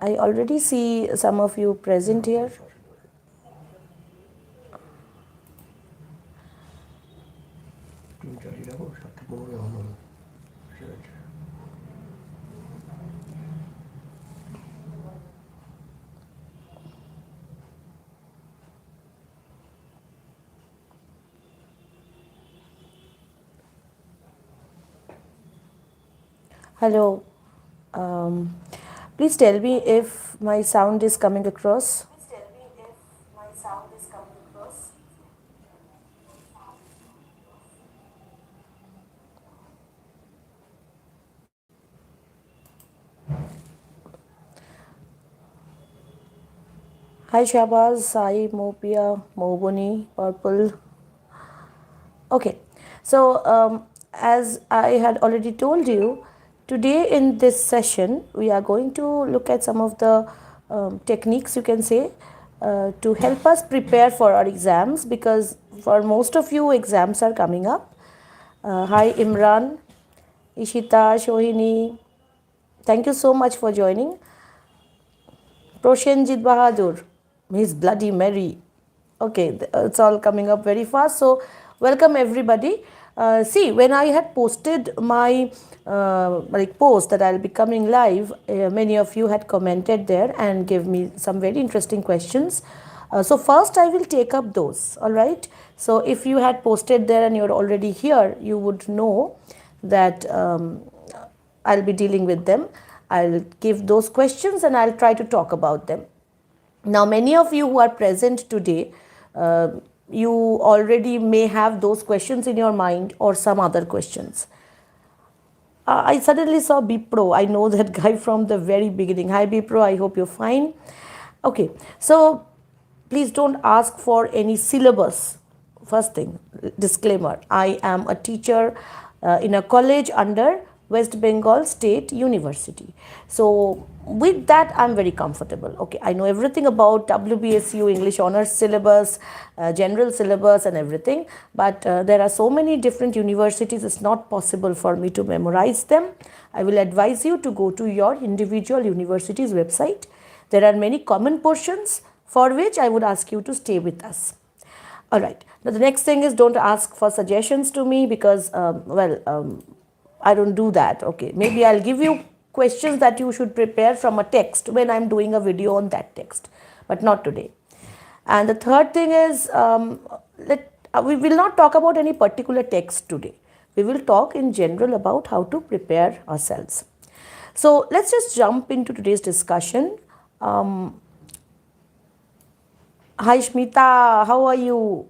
I already see some of you present here. Hello. Please tell me if my sound is coming across. Hi Shabaz, Sai, Mopia, Mobuni, Purple. Okay, so as I had already told you, today in this session we are going to look at some of the techniques, you can say, to help us prepare for our exams, because for most of you exams are coming up. Hi Imran, Ishita, Shohini, thank you so much for joining. Proshenjit Bahadur, he's Bloody Mary. Okay, it's all coming up very fast. So, welcome everybody. See, when I had posted my post that I'll be coming live, many of you had commented there and gave me some very interesting questions. So first I will take up those, all right? So if you had posted there and you're already here, you would know that I'll be dealing with them. I'll give those questions and I'll try to talk about them. Now, many of you who are present today, you already may have those questions in your mind or some other questions. I suddenly saw Bipro. I know that guy from the very beginning. Hi Bipro, I hope you're fine. Okay, so please don't ask for any syllabus. First thing, disclaimer, I am a teacher in a college under West Bengal State University. So with that, I'm very comfortable. Okay, I know everything about WBSU English Honours syllabus, general syllabus and everything. But there are so many different universities, it's not possible for me to memorize them. I will advise you to go to your individual university's website. There are many common portions for which I would ask you to stay with us. All right. Now the next thing is, don't ask for suggestions to me because, I don't do that. Okay, maybe I'll give you questions that you should prepare from a text when I'm doing a video on that text, but not today. And the third thing is, we will not talk about any particular text today. We will talk in general about how to prepare ourselves. So let's just jump into today's discussion. Hi Shmita, how are you?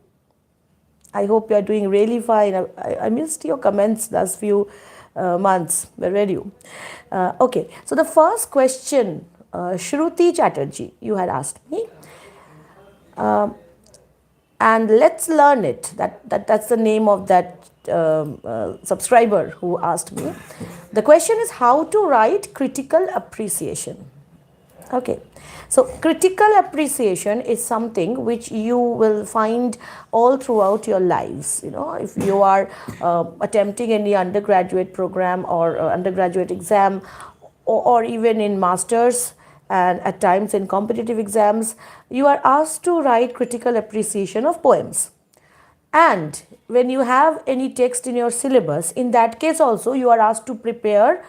I hope you are doing really fine. I missed your comments last few months. Where were you? Okay, so the first question, Shruti Chatterjee, you had asked me. And let's learn it. That's the name of that subscriber who asked me. The question is how to write critical appreciation. Okay, so critical appreciation is something which you will find all throughout your lives. You know, if you are attempting any undergraduate program or undergraduate exam, or even in masters and at times in competitive exams, you are asked to write critical appreciation of poems. And when you have any text in your syllabus, in that case also you are asked to prepare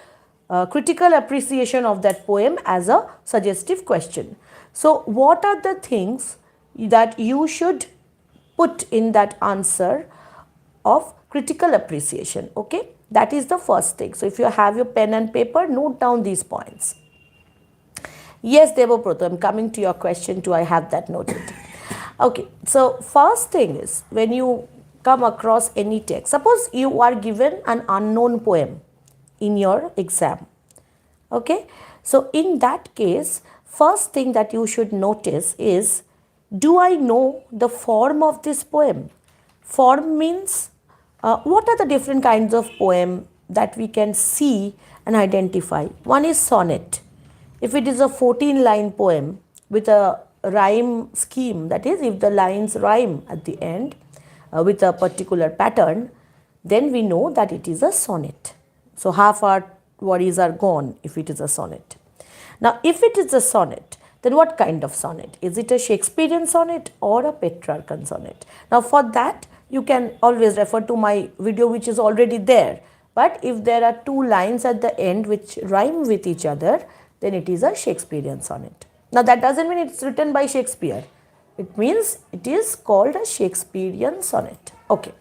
critical appreciation of that poem as a suggestive question. So what are the things that you should put in that answer of critical appreciation? Okay, that is the first thing. So if you have your pen and paper, note down these points. Yes, Devabrata, I'm coming to your question too. I have that noted. Okay, so first thing is, when you come across any text, suppose you are given an unknown poem in your exam. Okay, so in that case, first thing that you should notice is, do I know the form of this poem? Form means what are the different kinds of poem that we can see and identify? One is sonnet. If it is a 14-line poem with a rhyme scheme, that is, if the lines rhyme at the end with a particular pattern, then we know that it is a sonnet. So half our worries are gone if it is a sonnet. Now, if it is a sonnet, then what kind of sonnet? Is it a Shakespearean sonnet or a Petrarchan sonnet? Now, for that, you can always refer to my video which is already there. But if there are two lines at the end which rhyme with each other, then it is a Shakespearean sonnet. Now, that doesn't mean it's written by Shakespeare. It means it is called a Shakespearean sonnet. Okay.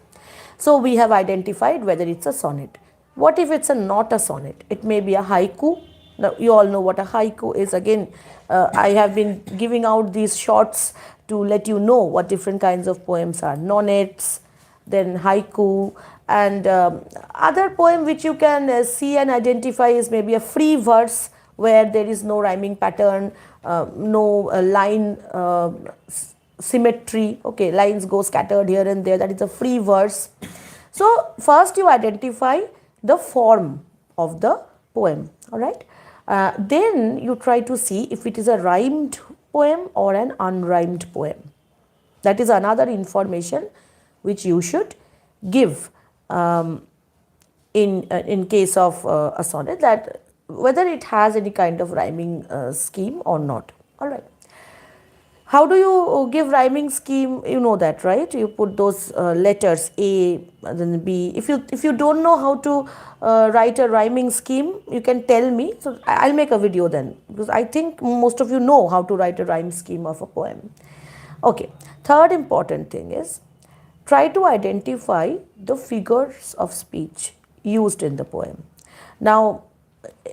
So, we have identified whether it's a sonnet. What if it's not a sonnet? It may be a haiku. Now, you all know what a haiku is. Again, I have been giving out these shorts to let you know what different kinds of poems are. Nonnets, then haiku, and other poem which you can see and identify is maybe a free verse where there is no rhyming pattern, no line symmetry. Okay, lines go scattered here and there. That is a free verse. So, first you identify the form of the poem. All right. Then you try to see if it is a rhymed poem or an unrhymed poem. That is another information which you should give in case of a sonnet, that whether it has any kind of rhyming scheme or not. All right. How do you give rhyming scheme? You know that, right? You put those letters A, then B. If you don't know how to write a rhyming scheme, you can tell me. So I'll make a video then, because I think most of you know how to write a rhyme scheme of a poem. Okay. Third important thing is try to identify the figures of speech used in the poem. Now,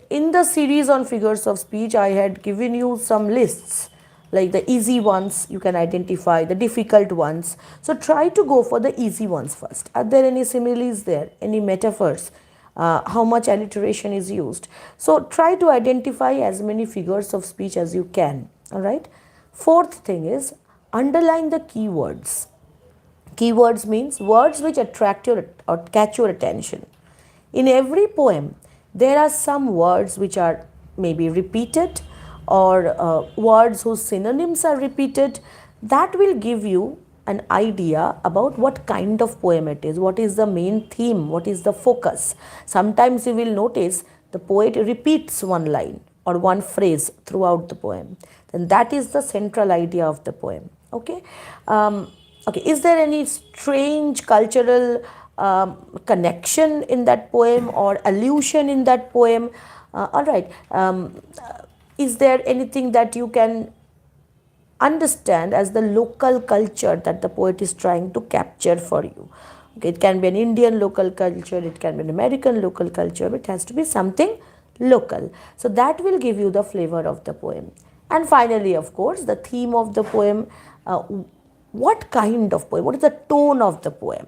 in the series on figures of speech, I had given you some lists, like the easy ones you can identify, the difficult ones. So try to go for the easy ones first. Are there any similes there, any metaphors, how much alliteration is used? So try to identify as many figures of speech as you can. All right. Fourth thing is underline the keywords. Keywords means words which attract your or catch your attention. In every poem, there are some words which are maybe repeated, or words whose synonyms are repeated. That will give you an idea about what kind of poem it is, what is the main theme, what is the focus. Sometimes you will notice the poet repeats one line or one phrase throughout the poem. Then that is the central idea of the poem. Okay. Okay. Is there any strange cultural connection in that poem or allusion in that poem? All right. Is there anything that you can understand as the local culture that the poet is trying to capture for you? Okay, it can be an Indian local culture, it can be an American local culture, but it has to be something local. So that will give you the flavor of the poem. And finally, of course, the theme of the poem. What kind of poem? What is the tone of the poem?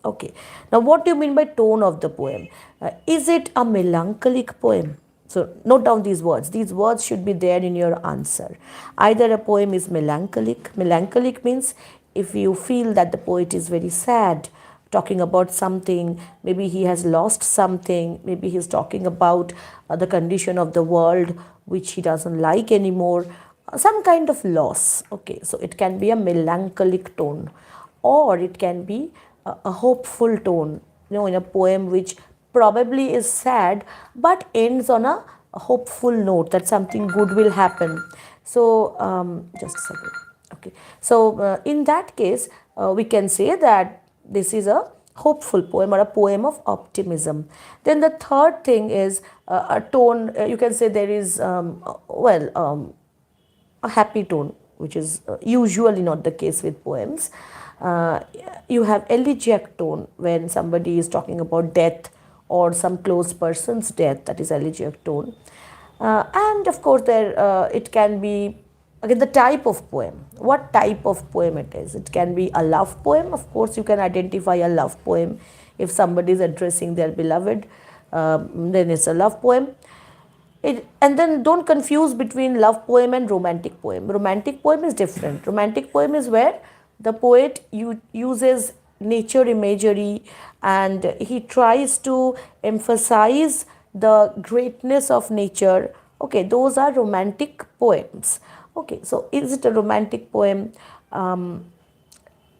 Okay. Now, what do you mean by tone of the poem? Is it a melancholic poem? So, note down these words. These words should be there in your answer. Either a poem is melancholic. Melancholic means if you feel that the poet is very sad, talking about something, maybe he has lost something, maybe he's talking about the condition of the world which he doesn't like anymore, some kind of loss. Okay, so it can be a melancholic tone, or it can be a hopeful tone, in a poem which probably is sad but ends on a hopeful note that something good will happen. So just a second. Okay, so in that case we can say that this is a hopeful poem or a poem of optimism. Then the third thing is a tone. You can say there is a happy tone, which is usually not the case with poems. You have elegiac tone when somebody is talking about death or some close person's death, that is elegiac tone. And of course there it can be again the type of poem, what type of poem it is. It can be a love poem. Of course you can identify a love poem. If somebody is addressing their beloved, then it's a love poem. And then don't confuse between love poem and romantic poem. Romantic poem is different. Romantic poem is where the poet uses nature imagery and he tries to emphasize the greatness of nature. Okay, those are romantic poems. Okay, so is it a romantic poem?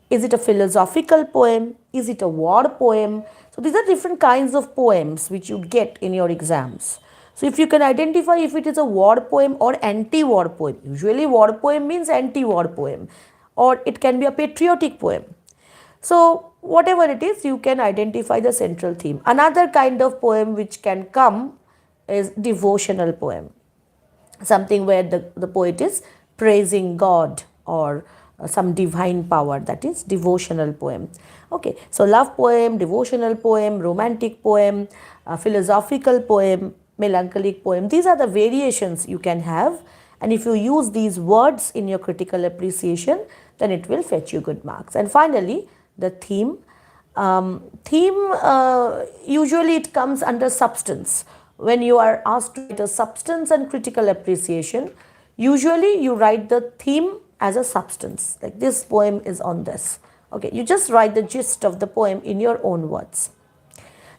Is it a philosophical poem? Is it a war poem? So these are different kinds of poems which you get in your exams. So if you can identify if it is a war poem or anti-war poem, usually war poem means anti-war poem, or it can be a patriotic poem. So whatever it is, you can identify the central theme. Another kind of poem which can come is devotional poem, something where the poet is praising God or some divine power, that is devotional poem. Okay, so love poem, devotional poem, romantic poem, philosophical poem, melancholic poem, these are the variations you can have, and if you use these words in your critical appreciation, then it will fetch you good marks. And finally, the theme. Usually it comes under substance. When you are asked to write a substance and critical appreciation, usually you write the theme as a substance, like this poem is on this. Okay, you just write the gist of the poem in your own words.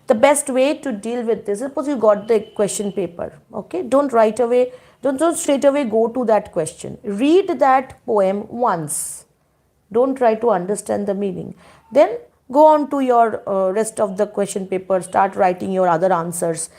The best way to deal with this, suppose you got the question paper, okay, don't straight away go to that question. Read that poem once. Don't try to understand the meaning. Then go on to your rest of the question paper, start writing your other answers.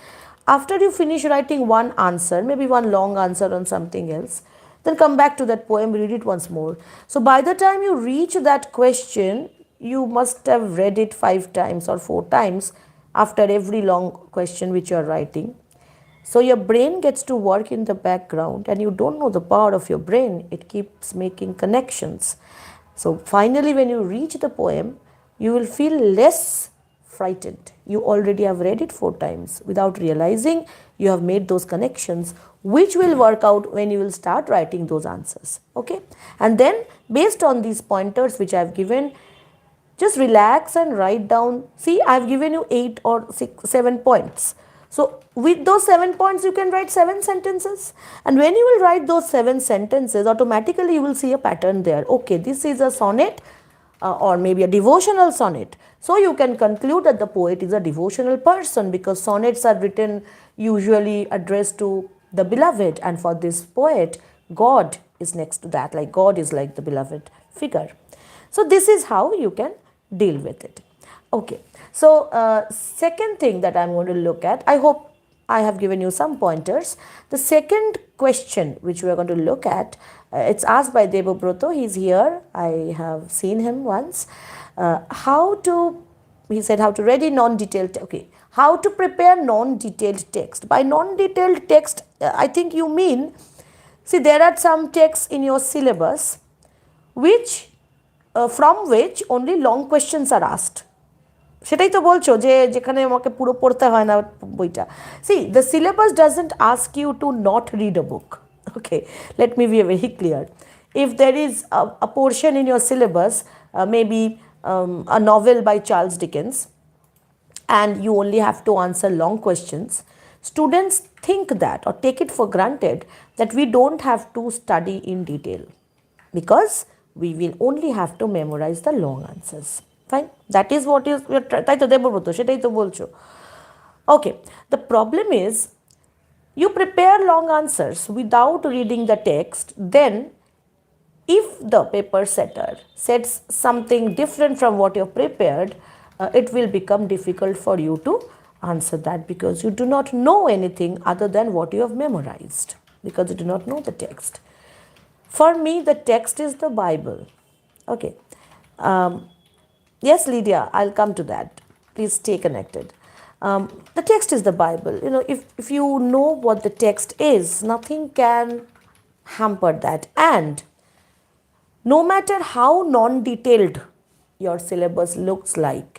After you finish writing one answer, maybe one long answer on something else, then come back to that poem, read it once more. So by the time you reach that question, you must have read it 5 times or 4 times after every long question which you are writing. So your brain gets to work in the background, and you don't know the power of your brain. It keeps making connections. So finally, when you reach the poem, you will feel less frightened. You already have read it 4 times. Without realizing, you have made those connections, which will work out when you will start writing those answers. Okay? And then, based on these pointers which I have given, just relax and write down. See, I have given you 8 or 7 points. So with those 7 points, you can write 7 sentences. And when you will write those 7 sentences, automatically you will see a pattern there. Okay, this is a sonnet or maybe a devotional sonnet. So you can conclude that the poet is a devotional person, because sonnets are written usually addressed to the beloved. And for this poet, God is next to that. Like God is like the beloved figure. So this is how you can deal with it. Okay, so second thing that I'm going to look at, I hope I have given you some pointers. The second question which we are going to look at, it's asked by Debabrata. He's here. I have seen him once. He said how to ready non-detailed, okay, how to prepare non-detailed text. By non-detailed text, I think you mean, see, there are some texts in your syllabus which from which only long questions are asked. সেটাই তো বলছো যে যেখানে আমাকে পুরো পড়তে হয় না বইটা। See, the syllabus doesn't ask you to not read a book. Okay, let me be very clear. If there is a portion in your syllabus, maybe a novel by Charles Dickens, and you only have to answer long questions, students think that or take it for granted that we don't have to study in detail, because we will only have to memorize the long answers. Fine, that is what is তাই তো দেবব্রত, সেটাই তো বলছো। Okay, the problem is you prepare long answers without reading the text, then if the paper setter sets something different from what you have prepared, it will become difficult for you to answer that, because you do not know anything other than what you have memorized, because you do not know the text. For me, the text is the Bible. Okay. Yes, Lydia, I'll come to that. Please stay connected. The text is the Bible. You know, if you know what the text is, nothing can hamper that. And no matter how non-detailed your syllabus looks like,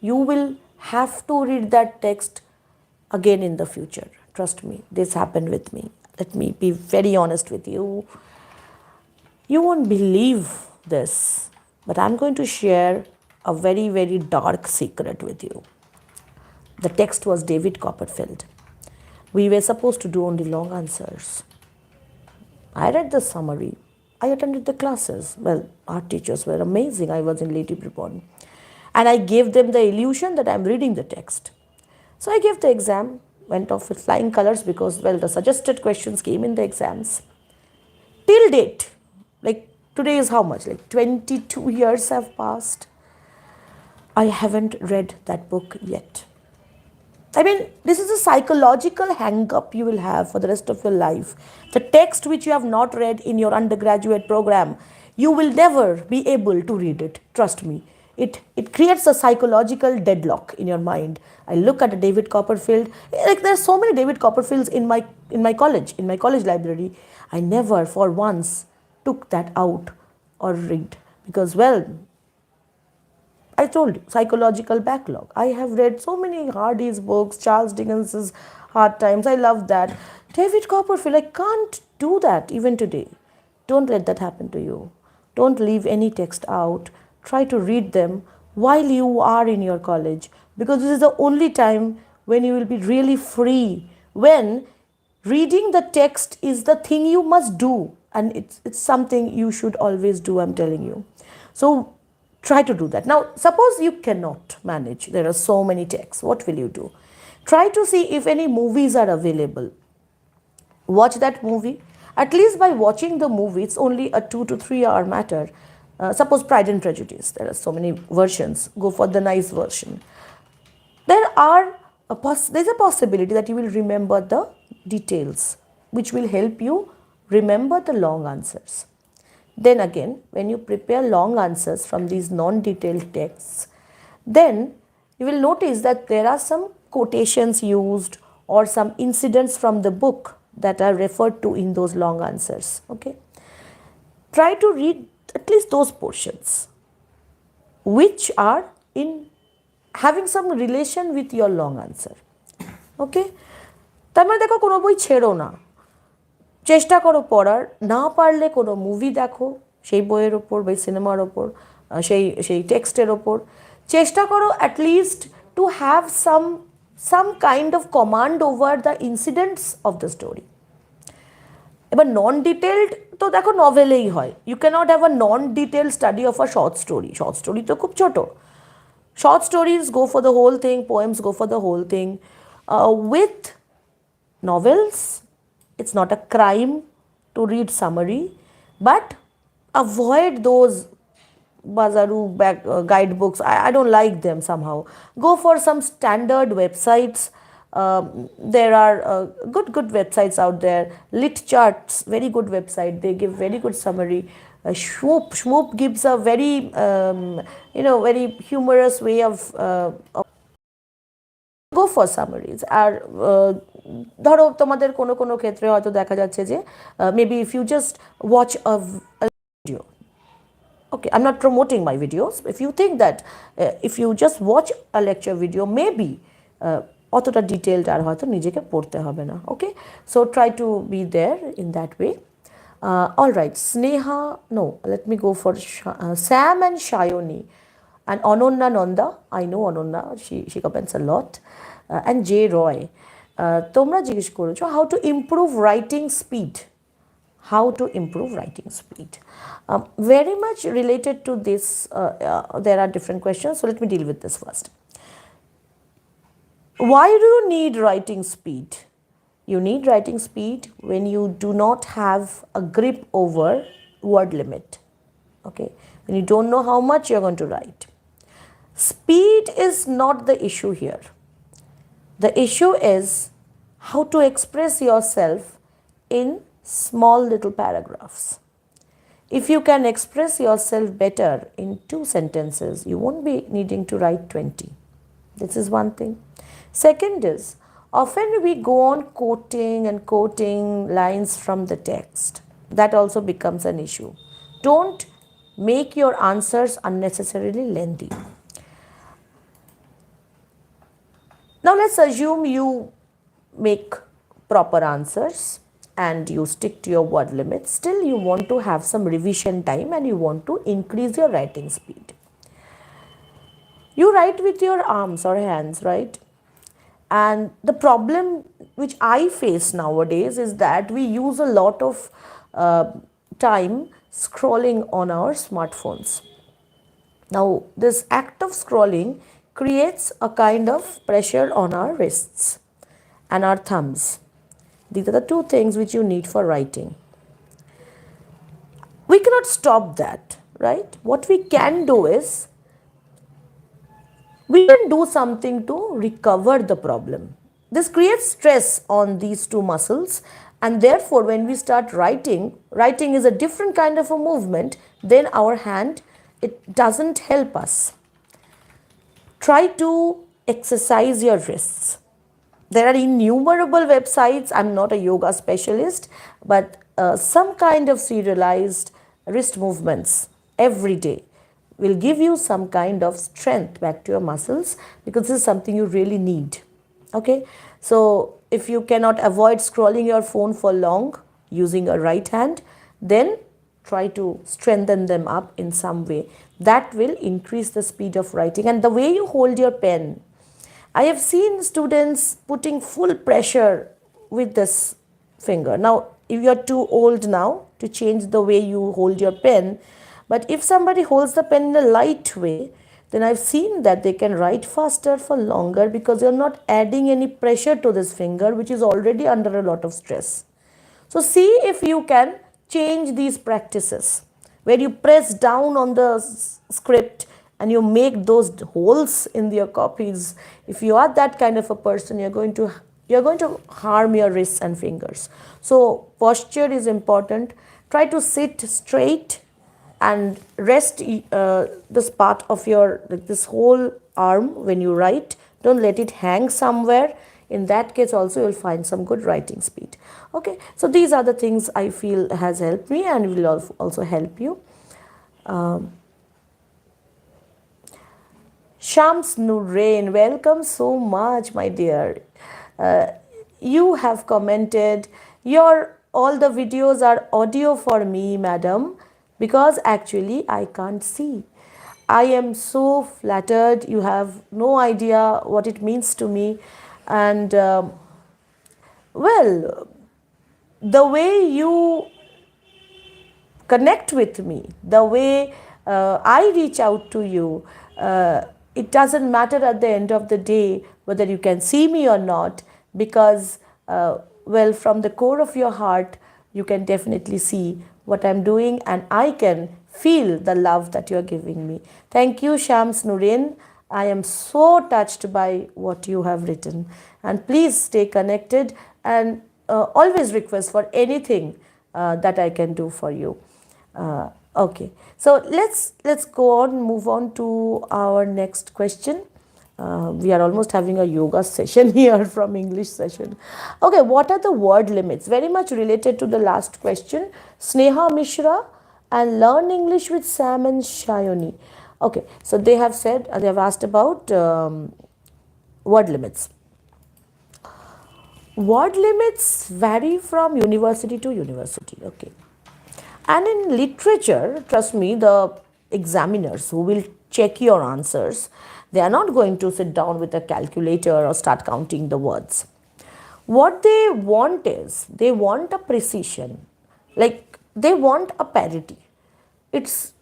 you will have to read that text again in the future. Trust me, this happened with me. Let me be very honest with you. You won't believe this, but I'm going to share a very, very dark secret with you. The text was David Copperfield. We were supposed to do only long answers. I read the summary. I attended the classes. Well, our teachers were amazing. I was in Lady Brabourne. And I gave them the illusion that I'm reading the text. So I gave the exam, went off with flying colors, because, well, the suggested questions came in the exams. Till date, like today is how much? Like 22 years have passed. I haven't read that book yet. I mean, this is a psychological hang up you will have for the rest of your life. The text which you have not read in your undergraduate program, you will never be able to read it. Trust me. It creates a psychological deadlock in your mind. I look at a David Copperfield, like there's so many David Copperfields in my college library. I never for once took that out or read because, well, I told you, psychological backlog. I have read so many Hardy's books, Charles Dickens's Hard Times. I love that. David Copperfield, I can't do that even today. Don't let that happen to you. Don't leave any text out. Try to read them while you are in your college because this is the only time when you will be really free. When reading the text is the thing you must do, and it's something you should always do, I'm telling you. So try to do that. Now, suppose you cannot manage, there are so many texts, what will you do? Try to see if any movies are available. Watch that movie. At least by watching the movie, it's only a 2 to 3 hour matter. Suppose Pride and Prejudice, there are so many versions, go for the nice version. There's a possibility that you will remember the details, which will help you remember the long answers. Then again, when you prepare long answers from these non-detailed texts, then you will notice that there are some quotations used or some incidents from the book that are referred to in those long answers. Okay, try to read at least those portions which are in having some relation with your long answer. Okay, তার মানে দেখো কোনো বই ছেড়ো না, চেষ্টা করো পড়ার, না পারলে কোনো মুভি দেখো সেই বইয়ের ওপর বা সিনেমার ওপর, সেই সেই টেক্সটের ওপর চেষ্টা করো at least to have some kind of command over the incidents of the story. এবার নন ডিটেলড তো দেখো নভেলেই হয়, you can't have a non detail study of a short story, short story তো খুব ছোটো। Short stories go for the whole thing, poems go for the whole thing. With novels, it's not a crime to read summary, but avoid those bazaru guidebooks. I don't like them somehow. Go for some standard websites. There are good websites out there. Lit Charts, very good website. They give very good summary. Shmoop gives a very very humorous way of go for summaries. আর ধরো তোমাদের কোনো কোনো ক্ষেত্রে হয়তো দেখা যাচ্ছে যে maybe if you just watch a video, okay, I'm not promoting my videos, if you think that if you just watch a lecture video, maybe অতটা ডিটেলড আর হয়তো নিজেকে পড়তে হবে না। Okay, so try to be there in that way. All right, Sneha, no, let me go for Sam and Shayoni and Anonna Nanda. I know Anonna, she comments a lot, and J Roy. তোমরা জিজ্ঞেস করেছো how to improve writing speed. How to improve writing speed. Very much related to this, there are different questions, so let me deal with this first. Why do you need writing speed? You need writing speed when you do not have a grip over word limit. Okay, when you don't know how much you're going to write. Speed is not the issue here. The issue is how to express yourself in small little paragraphs. If you can express yourself better in 2 sentences, you won't be needing to write 20. This is one thing. Second is, often we go on quoting lines from the text. That also becomes an issue. Don't make your answers unnecessarily lengthy. Now let's assume you make proper answers and you stick to your word limit. Still you want to have some revision time and you want to increase your writing speed. You write with your arms or hands, right? And the problem which I face nowadays is that we use a lot of time scrolling on our smartphones. Now, this act of scrolling creates a kind of pressure on our wrists and our thumbs. These are the 2 things which you need for writing. We cannot stop that, right? What we can do is we can do something to recover the problem. This creates stress on these two muscles, and therefore, when we start writing, writing is a different kind of a movement than our hand. It doesn't help us. Try to exercise your wrists. There are innumerable websites. I'm not a yoga specialist, but some kind of serialized wrist movements every day will give you some kind of strength back to your muscles, because this is something you really need. Okay, so if you cannot avoid scrolling your phone for long using a right hand, then try to strengthen them up in some way. That will increase the speed of writing. And the way you hold your pen, I have seen students putting full pressure with this finger. Now, if you're too old now to change the way you hold your pen, but if somebody holds the pen in a light way, then I've seen that they can write faster for longer, because you're not adding any pressure to this finger, which is already under a lot of stress. So see if you can change these practices where you press down on the script and you make those holes in your copies. If you are that kind of a person, you're going to harm your wrists and fingers. So posture is important. Try to sit straight and rest this part of your, this whole arm when you write. Don't let it hang somewhere. In that case also you'll find some good writing speed. Okay, so these are the things I feel has helped me and will also help you. Shams Nurain, welcome so much, my dear. You have commented, all the videos are audio for me, madam, because actually I can't see. I am so flattered. You have no idea what it means to me. And well, the way you connect with me, the way I reach out to you, it doesn't matter at the end of the day whether you can see me or not, because well, from the core of your heart you can definitely see what I'm doing, and I can feel the love that you're giving me. Thank you, Shams Nurain. I am so touched by what you have written, and please stay connected, and always request for anything that I can do for you. Okay, so let's go on, move on to our next question. We are almost having a yoga session here from English session. Okay, what are the word limits? Very much related to the last question. Sneha Mishra and Learn English with Sam and Shayoni. Okay, so they have said, they have asked about word limits. Word limits vary from university to university. Okay. And in literature, trust me, the examiners who will check your answers, they are not going to sit down with a calculator or start counting the words. What they want is, they want a precision, like they want a parity. It's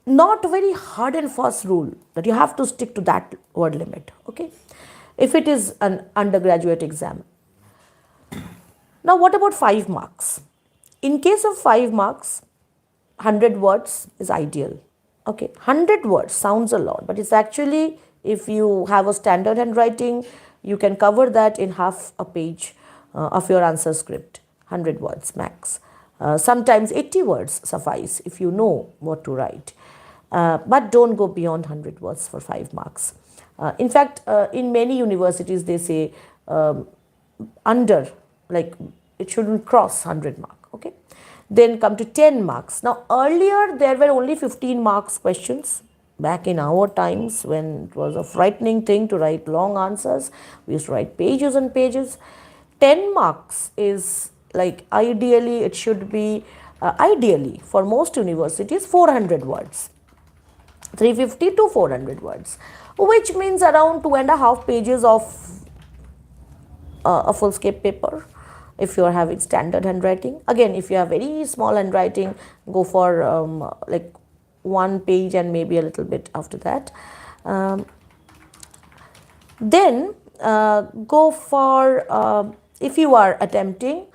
not a very hard and fast rule that you have to stick to that word limit, okay? If it is an undergraduate exam. Now, what about 5 marks? In case of 5 marks, 100 words is ideal. Okay, 100 words sounds a lot, but it's actually, if you have a standard handwriting, you can cover that in half a page of your answer script. 100 words max. Sometimes 80 words suffice if you know what to write. But don't go beyond 100 words for 5 marks. In fact, in many universities, they say under, like it shouldn't cross 100 mark. Okay, then come to 10 marks. Now earlier there were only 15 marks questions. Back in our times, when it was a frightening thing to write long answers, we used to write pages and pages. 10 marks is like, ideally it should be, ideally for most universities, 400 words. 350 to 400 words, which means around 2.5 pages of a full-scape paper. If you are having standard handwriting, again, if you have very small handwriting, go for like 1 page and maybe a little bit after that. Then go for, if you are attempting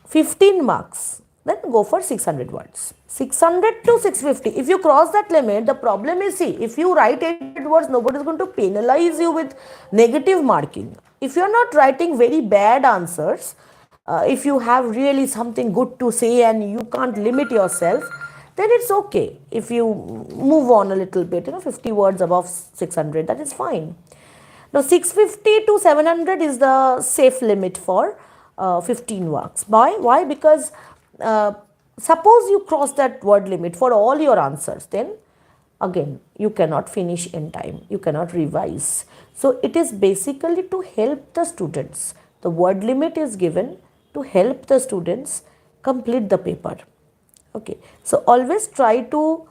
15 marks, then go for 600 words. 600 to 650. If you cross that limit, the problem is, see, if you write 800 words, nobody is going to penalize you with negative marking. If you are not writing very bad answers, if you have really something good to say and you can't limit yourself, then it's okay. If you move on a little bit, 50 words above 600, that is fine. Now 650 to 700 is the safe limit for 15 marks. Why? Because suppose you cross that word limit for all your answers, then again you cannot finish in time, you cannot revise. So it is basically to help the students. The word limit is given to help the students complete the paper. Okay, so always try to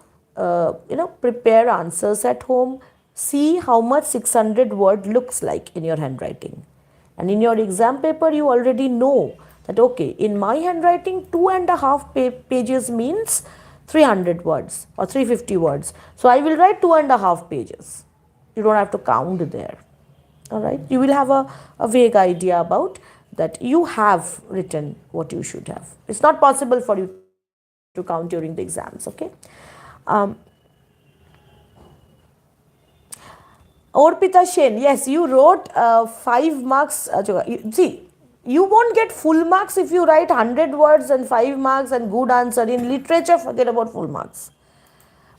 prepare answers at home. See how much 600 word looks like in your handwriting, and in your exam paper you already know that, okay, in my handwriting 2.5 pages means 300 words or 350 words, so I will write 2.5 pages. You don't have to count there. All right, you will have a vague idea about that you have written what you should have. It's not possible for you to count during the exams. Okay. Orpita Shen, yes, you wrote 5 marks. See, you won't get full marks if you write 100 words and 5 marks and good answer. In literature, forget about full marks.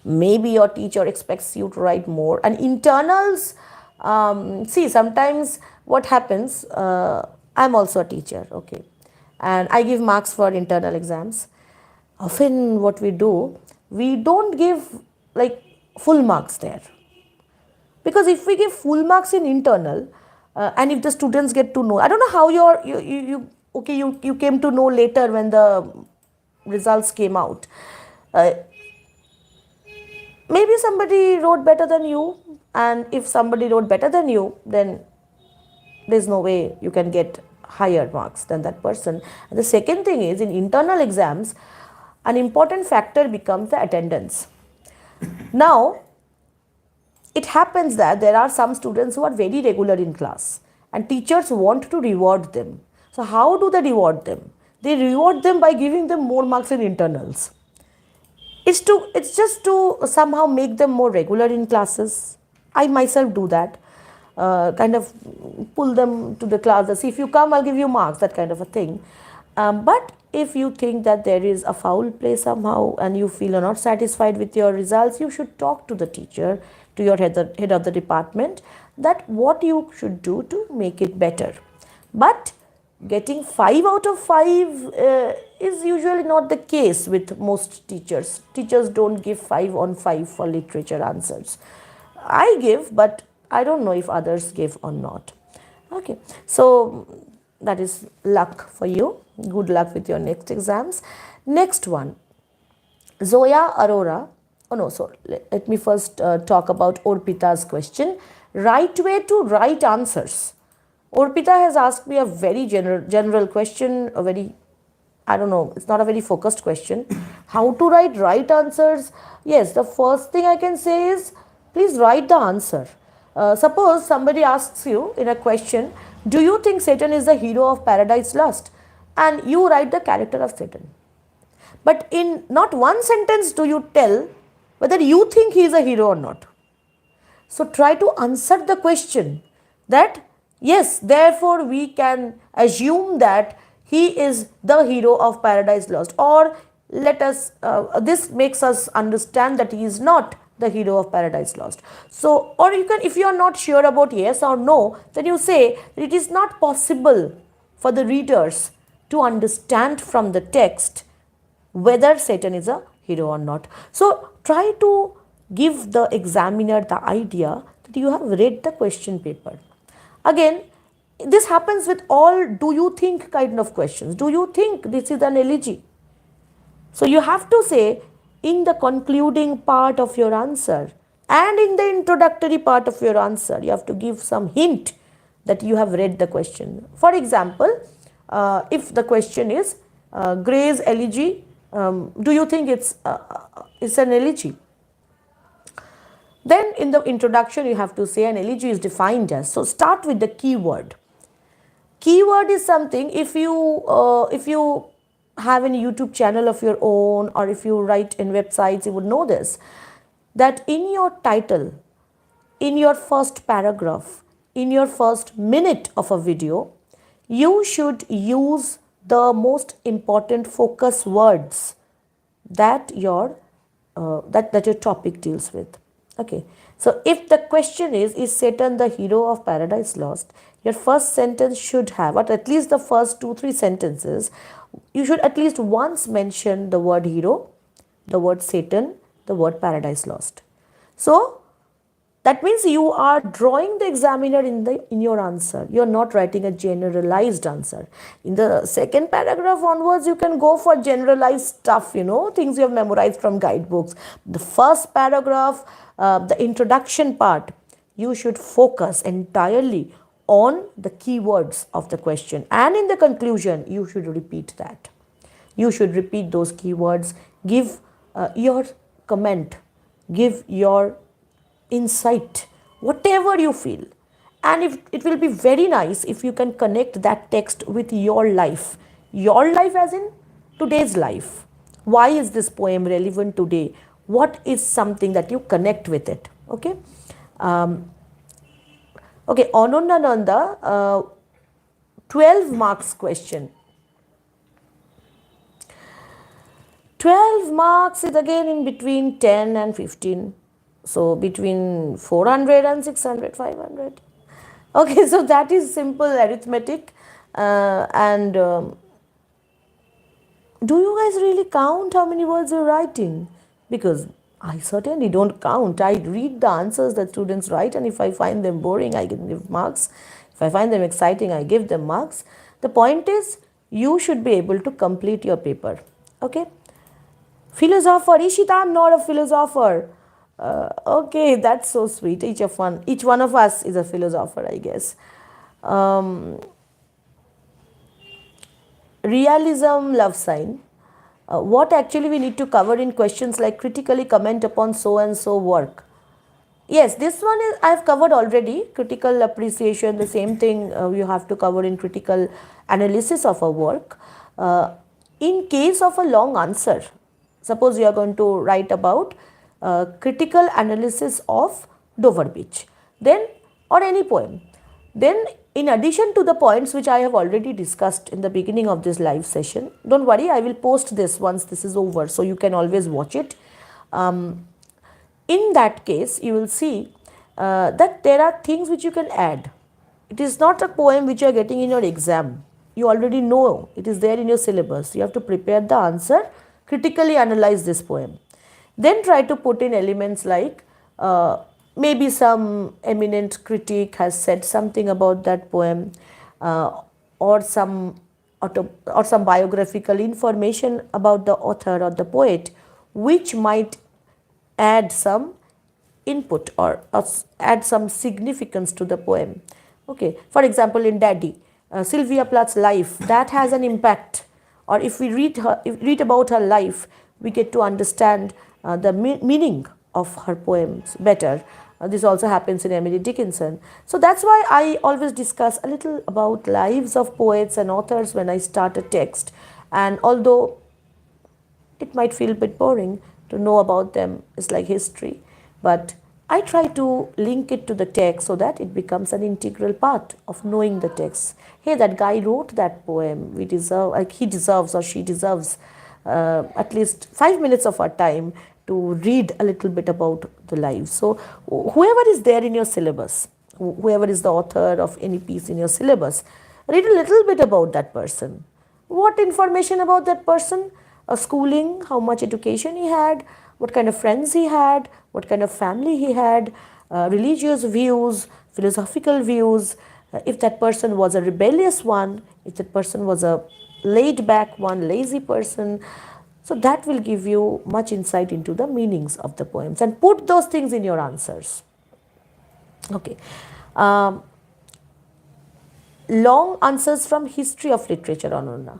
Maybe your teacher expects you to write more. And internals, see, sometimes what happens, I'm also a teacher, okay, and I give marks for internal exams. Often what we do, we don't give like full marks there. Because if we give full marks in internal, and if the students get to know, I don't know how you came to know later when the results came out. Maybe somebody wrote better than you, and if somebody wrote better than you, then there's no way you can get higher marks than that person. And the second thing is, in internal exams, an important factor becomes the attendance. Now, it happens that there are some students who are very regular in class and teachers want to reward them. So how do they reward them? They reward them by giving them more marks in internals. It's just to somehow make them more regular in classes. I myself do that. Kind of pull them to the classes. If you come, I'll give you marks, that kind of a thing. But if you think that there is a foul play somehow and you feel you're not satisfied with your results, you should talk to the teacher, to your head of the department, that what you should do to make it better. But getting 5 out of 5 is usually not the case with most teachers. Teachers don't give 5 on 5 for literature answers. I give, but I don't know if others give or not. Okay, so that is luck for you. Good luck with your next exams. Next one, Zoya Arora. Oh no, so let me first talk about Orpita's question. Right way to write answers. Orpita has asked me a very general question, a very, I don't know, it's not a very focused question. How to write right answers? Yes, the first thing I can say is, please write the answer. Suppose somebody asks you in a question, do you think Satan is the hero of Paradise Lost? And you write the character of Satan. But in not one sentence do you tell whether you think he is a hero or not. So try to answer the question that, yes, therefore we can assume that he is the hero of Paradise Lost, or let us, this makes us understand that he is not the hero of Paradise Lost. So, or you can, if you are not sure about yes or no, then you say that it is not possible for the readers to understand from the text whether Satan is a hero or not. So try to give the examiner the idea that you have read the question paper. Again, this happens with all do you think kind of questions. Do you think this is an elegy? So you have to say in the concluding part of your answer and in the introductory part of your answer, you have to give some hint that you have read the question. For example, if the question is Gray's elegy, do you think it's an elegy? Then in the introduction you have to say an elegy is defined as. So start with the keyword. Keyword is something, if you have a YouTube channel of your own, or if you write in websites, you would know this, that in your title, in your first paragraph, in your first minute of a video, you should use the most important focus words that your topic deals with. Okay, so if the question is Satan the hero of Paradise Lost, your first sentence should have, or at least the first 2 3 sentences, you should at least once mention the word hero, the word Satan, the word Paradise Lost. So that means you are drawing the examiner in your answer. You are not writing a generalized answer. In the second paragraph onwards, you can go for generalized stuff, things you have memorized from guidebooks. The first paragraph, the introduction part, you should focus entirely on the keywords of the question. And in the conclusion, you should repeat that. You should repeat those keywords, give your comment, give your insight, whatever you feel. And if it will be very nice if you can connect that text with your life as in today's life. Why is this poem relevant today? What is something that you connect with it? Okay. Okay, Anandananda, 12 marks question. 12 marks is again in between 10 and 15. So between 400 and 600, 500. Okay, so that is simple arithmetic. And do you guys really count how many words you're writing? Because I certainly don't count. I read the answers that students write, and if I find them boring, I can give marks. If I find them exciting, I give them marks. The point is, you should be able to complete your paper. Okay? Philosopher, Ishita, I'm not a philosopher. Okay, that's so sweet. Each one of us is a philosopher, I guess. Realism, love sign. What actually we need to cover in questions like critically comment upon so and so work. Yes, this one is I have covered already. Critical appreciation, the same thing you have to cover in critical analysis of a work. In case of a long answer, suppose you are going to write about critical analysis of Dover Beach, then, or any poem, then in addition to the points which I have already discussed in the beginning of this live session, don't worry, I will post this once this is over, so you can always watch it. In that case, you will see that there are things which you can add. It is not a poem which you are getting in your exam. You already know it is there in your syllabus. You have to prepare the answer, critically analyze this poem. Then try to put in elements like maybe some eminent critic has said something about that poem, or some biographical information about the author or the poet, which might add some input or add some significance to the poem. Okay, for example, in Daddy, Sylvia Plath's life, that has an impact. Or if we read about her life, we get to understand the meaning of her poems better. This also happens in Emily Dickinson. So that's why I always discuss a little about lives of poets and authors when I start a text. And although it might feel a bit boring to know about them, it's like history, but I try to link it to the text so that it becomes an integral part of knowing the text. Hey, that guy wrote that poem. He deserves or she deserves at least 5 minutes of our time to read a little bit about the lives. So whoever is there in your syllabus, whoever is the author of any piece in your syllabus, read a little bit about that person. What information about that person? Schooling, how much education he had, what kind of friends he had, what kind of family he had, religious views, philosophical views, if that person was a rebellious one, if that person was a laid back one, lazy person. So that will give you much insight into the meanings of the poems, and put those things in your answers. Okay. Long answers from history of literature, Ananda.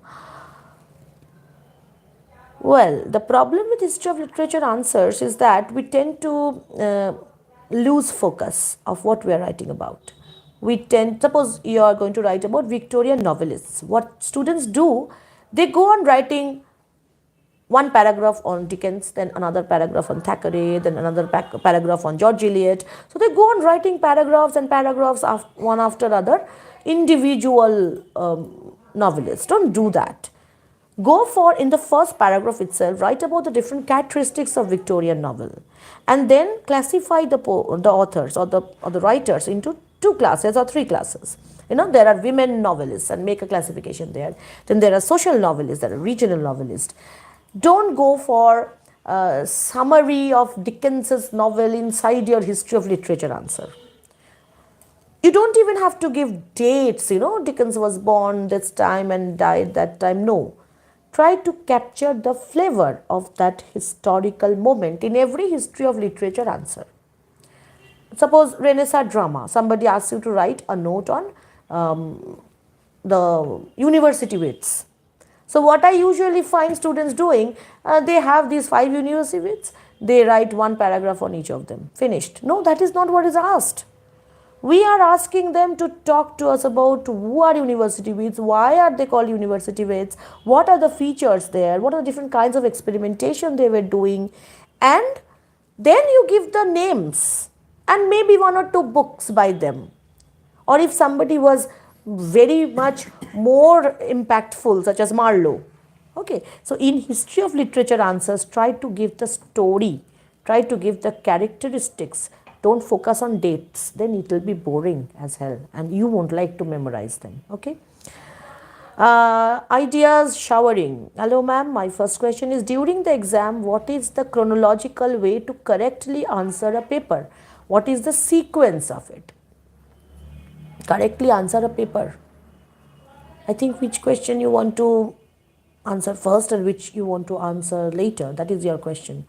Well, the problem with history of literature answers is that we tend to lose focus of what we are writing about. Suppose you are going to write about Victorian novelists. What students do, They go on writing one paragraph on Dickens, then another paragraph on Thackeray, then another paragraph on George Eliot. So they go on writing paragraphs and paragraphs one after other. Individual novelists don't do that. Go for, in the first paragraph itself, write about the different characteristics of Victorian novel, and then classify the authors or the writers into two classes or three classes. There are women novelists and make a classification there. Then there are social novelists, there are regional novelists. Don't go for a summary of Dickens's novel inside your history of literature answer. You don't even have to give dates, Dickens was born this time and died that time. No. Try to capture the flavor of that historical moment in every history of literature answer. Suppose Renaissance drama, somebody asks you to write a note on the university wits. So what I usually find students doing, they have these 5 university wits, they write one paragraph on each of them. Finished. No, that is not what is asked. We are asking them to talk to us about who are university wits, why are they called university wits, what are the features there, what are the different kinds of experimentation they were doing, and then you give the names and maybe 1 or 2 books by them. Or if somebody was very much more impactful, such as Marlowe. Okay, so in history of literature answers, try to give the story, try to give the characteristics. Don't focus on dates, then it will be boring as hell and you won't like to memorize them. Okay. Ideas showering. Hello ma'am, my first question is, during the exam, what is the chronological way to correctly answer a paper? What is the sequence of it? Correctly answer a paper. I think which question you want to answer first and which you want to answer later. That is your question.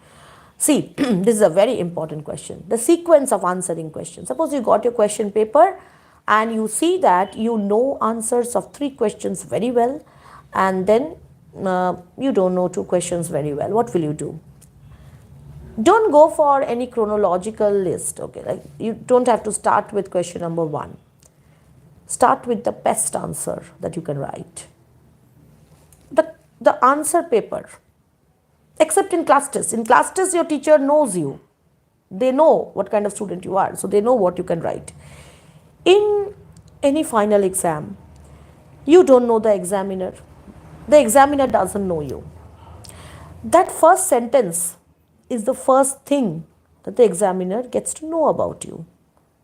See, this is a very important question. The sequence of answering questions. Suppose you got your question paper and you see that you know answers of 3 questions very well, and then you don't know 2 questions very well. What will you do? Don't go for any chronological list. Okay, like you don't have to start with question number 1. Start with the best answer that you can write. The answer paper, except in class tests. In class tests, your teacher knows you. They know what kind of student you are, so they know what you can write. In any final exam, you don't know the examiner. The examiner doesn't know you. That first sentence is the first thing that the examiner gets to know about you.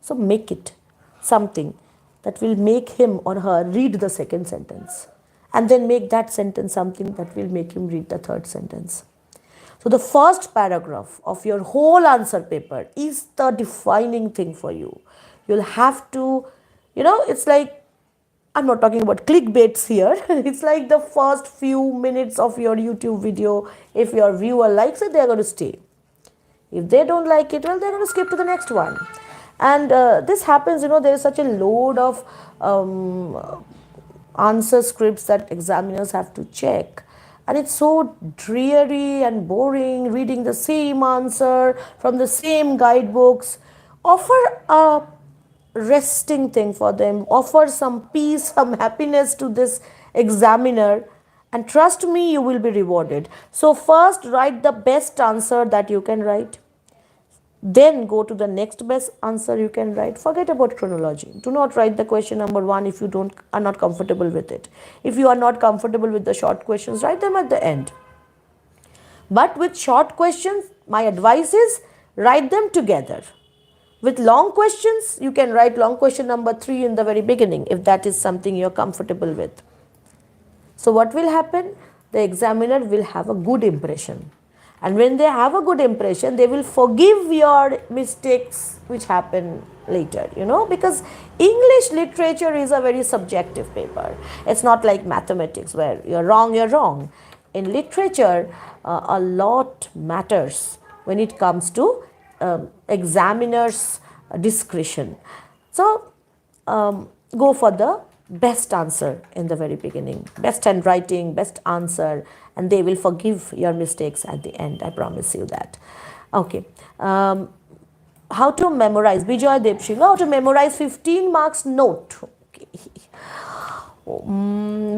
So make it something that will make him or her read the second sentence, and then make that sentence something that will make him read the third sentence. So the first paragraph of your whole answer paper is the defining thing for you. You'll have to, it's like, I'm not talking about clickbaits here. It's like the first few minutes of your YouTube video. If your viewer likes it, they're going to stay. If they don't like it, well, they're going to skip to the next one. And this happens, there is such a load of answer scripts that examiners have to check. And it's so dreary and boring reading the same answer from the same guidebooks. Offer a resting thing for them. Offer some peace, some happiness to this examiner. And trust me, you will be rewarded. So first, write the best answer that you can write. Then go to the next best answer you can write. Forget about chronology. Do not write the question number 1 if you are not comfortable with it. If you are not comfortable with the short questions, write them at the end. But with short questions, my advice is write them together. With long questions, you can write long question number 3 in the very beginning if that is something you are comfortable with. So what will happen? The examiner will have a good impression. And when they have a good impression, they will forgive your mistakes which happen later, because English literature is a very subjective paper. It's not like mathematics where you're wrong, you're wrong. In literature, a lot matters when it comes to examiner's discretion. So go for the best answer in the very beginning, best handwriting, best answer, and they will forgive your mistakes at the end. I promise you that. Okay. How to memorize? Bijoy Depshing. How to memorize 15 marks note. Okay.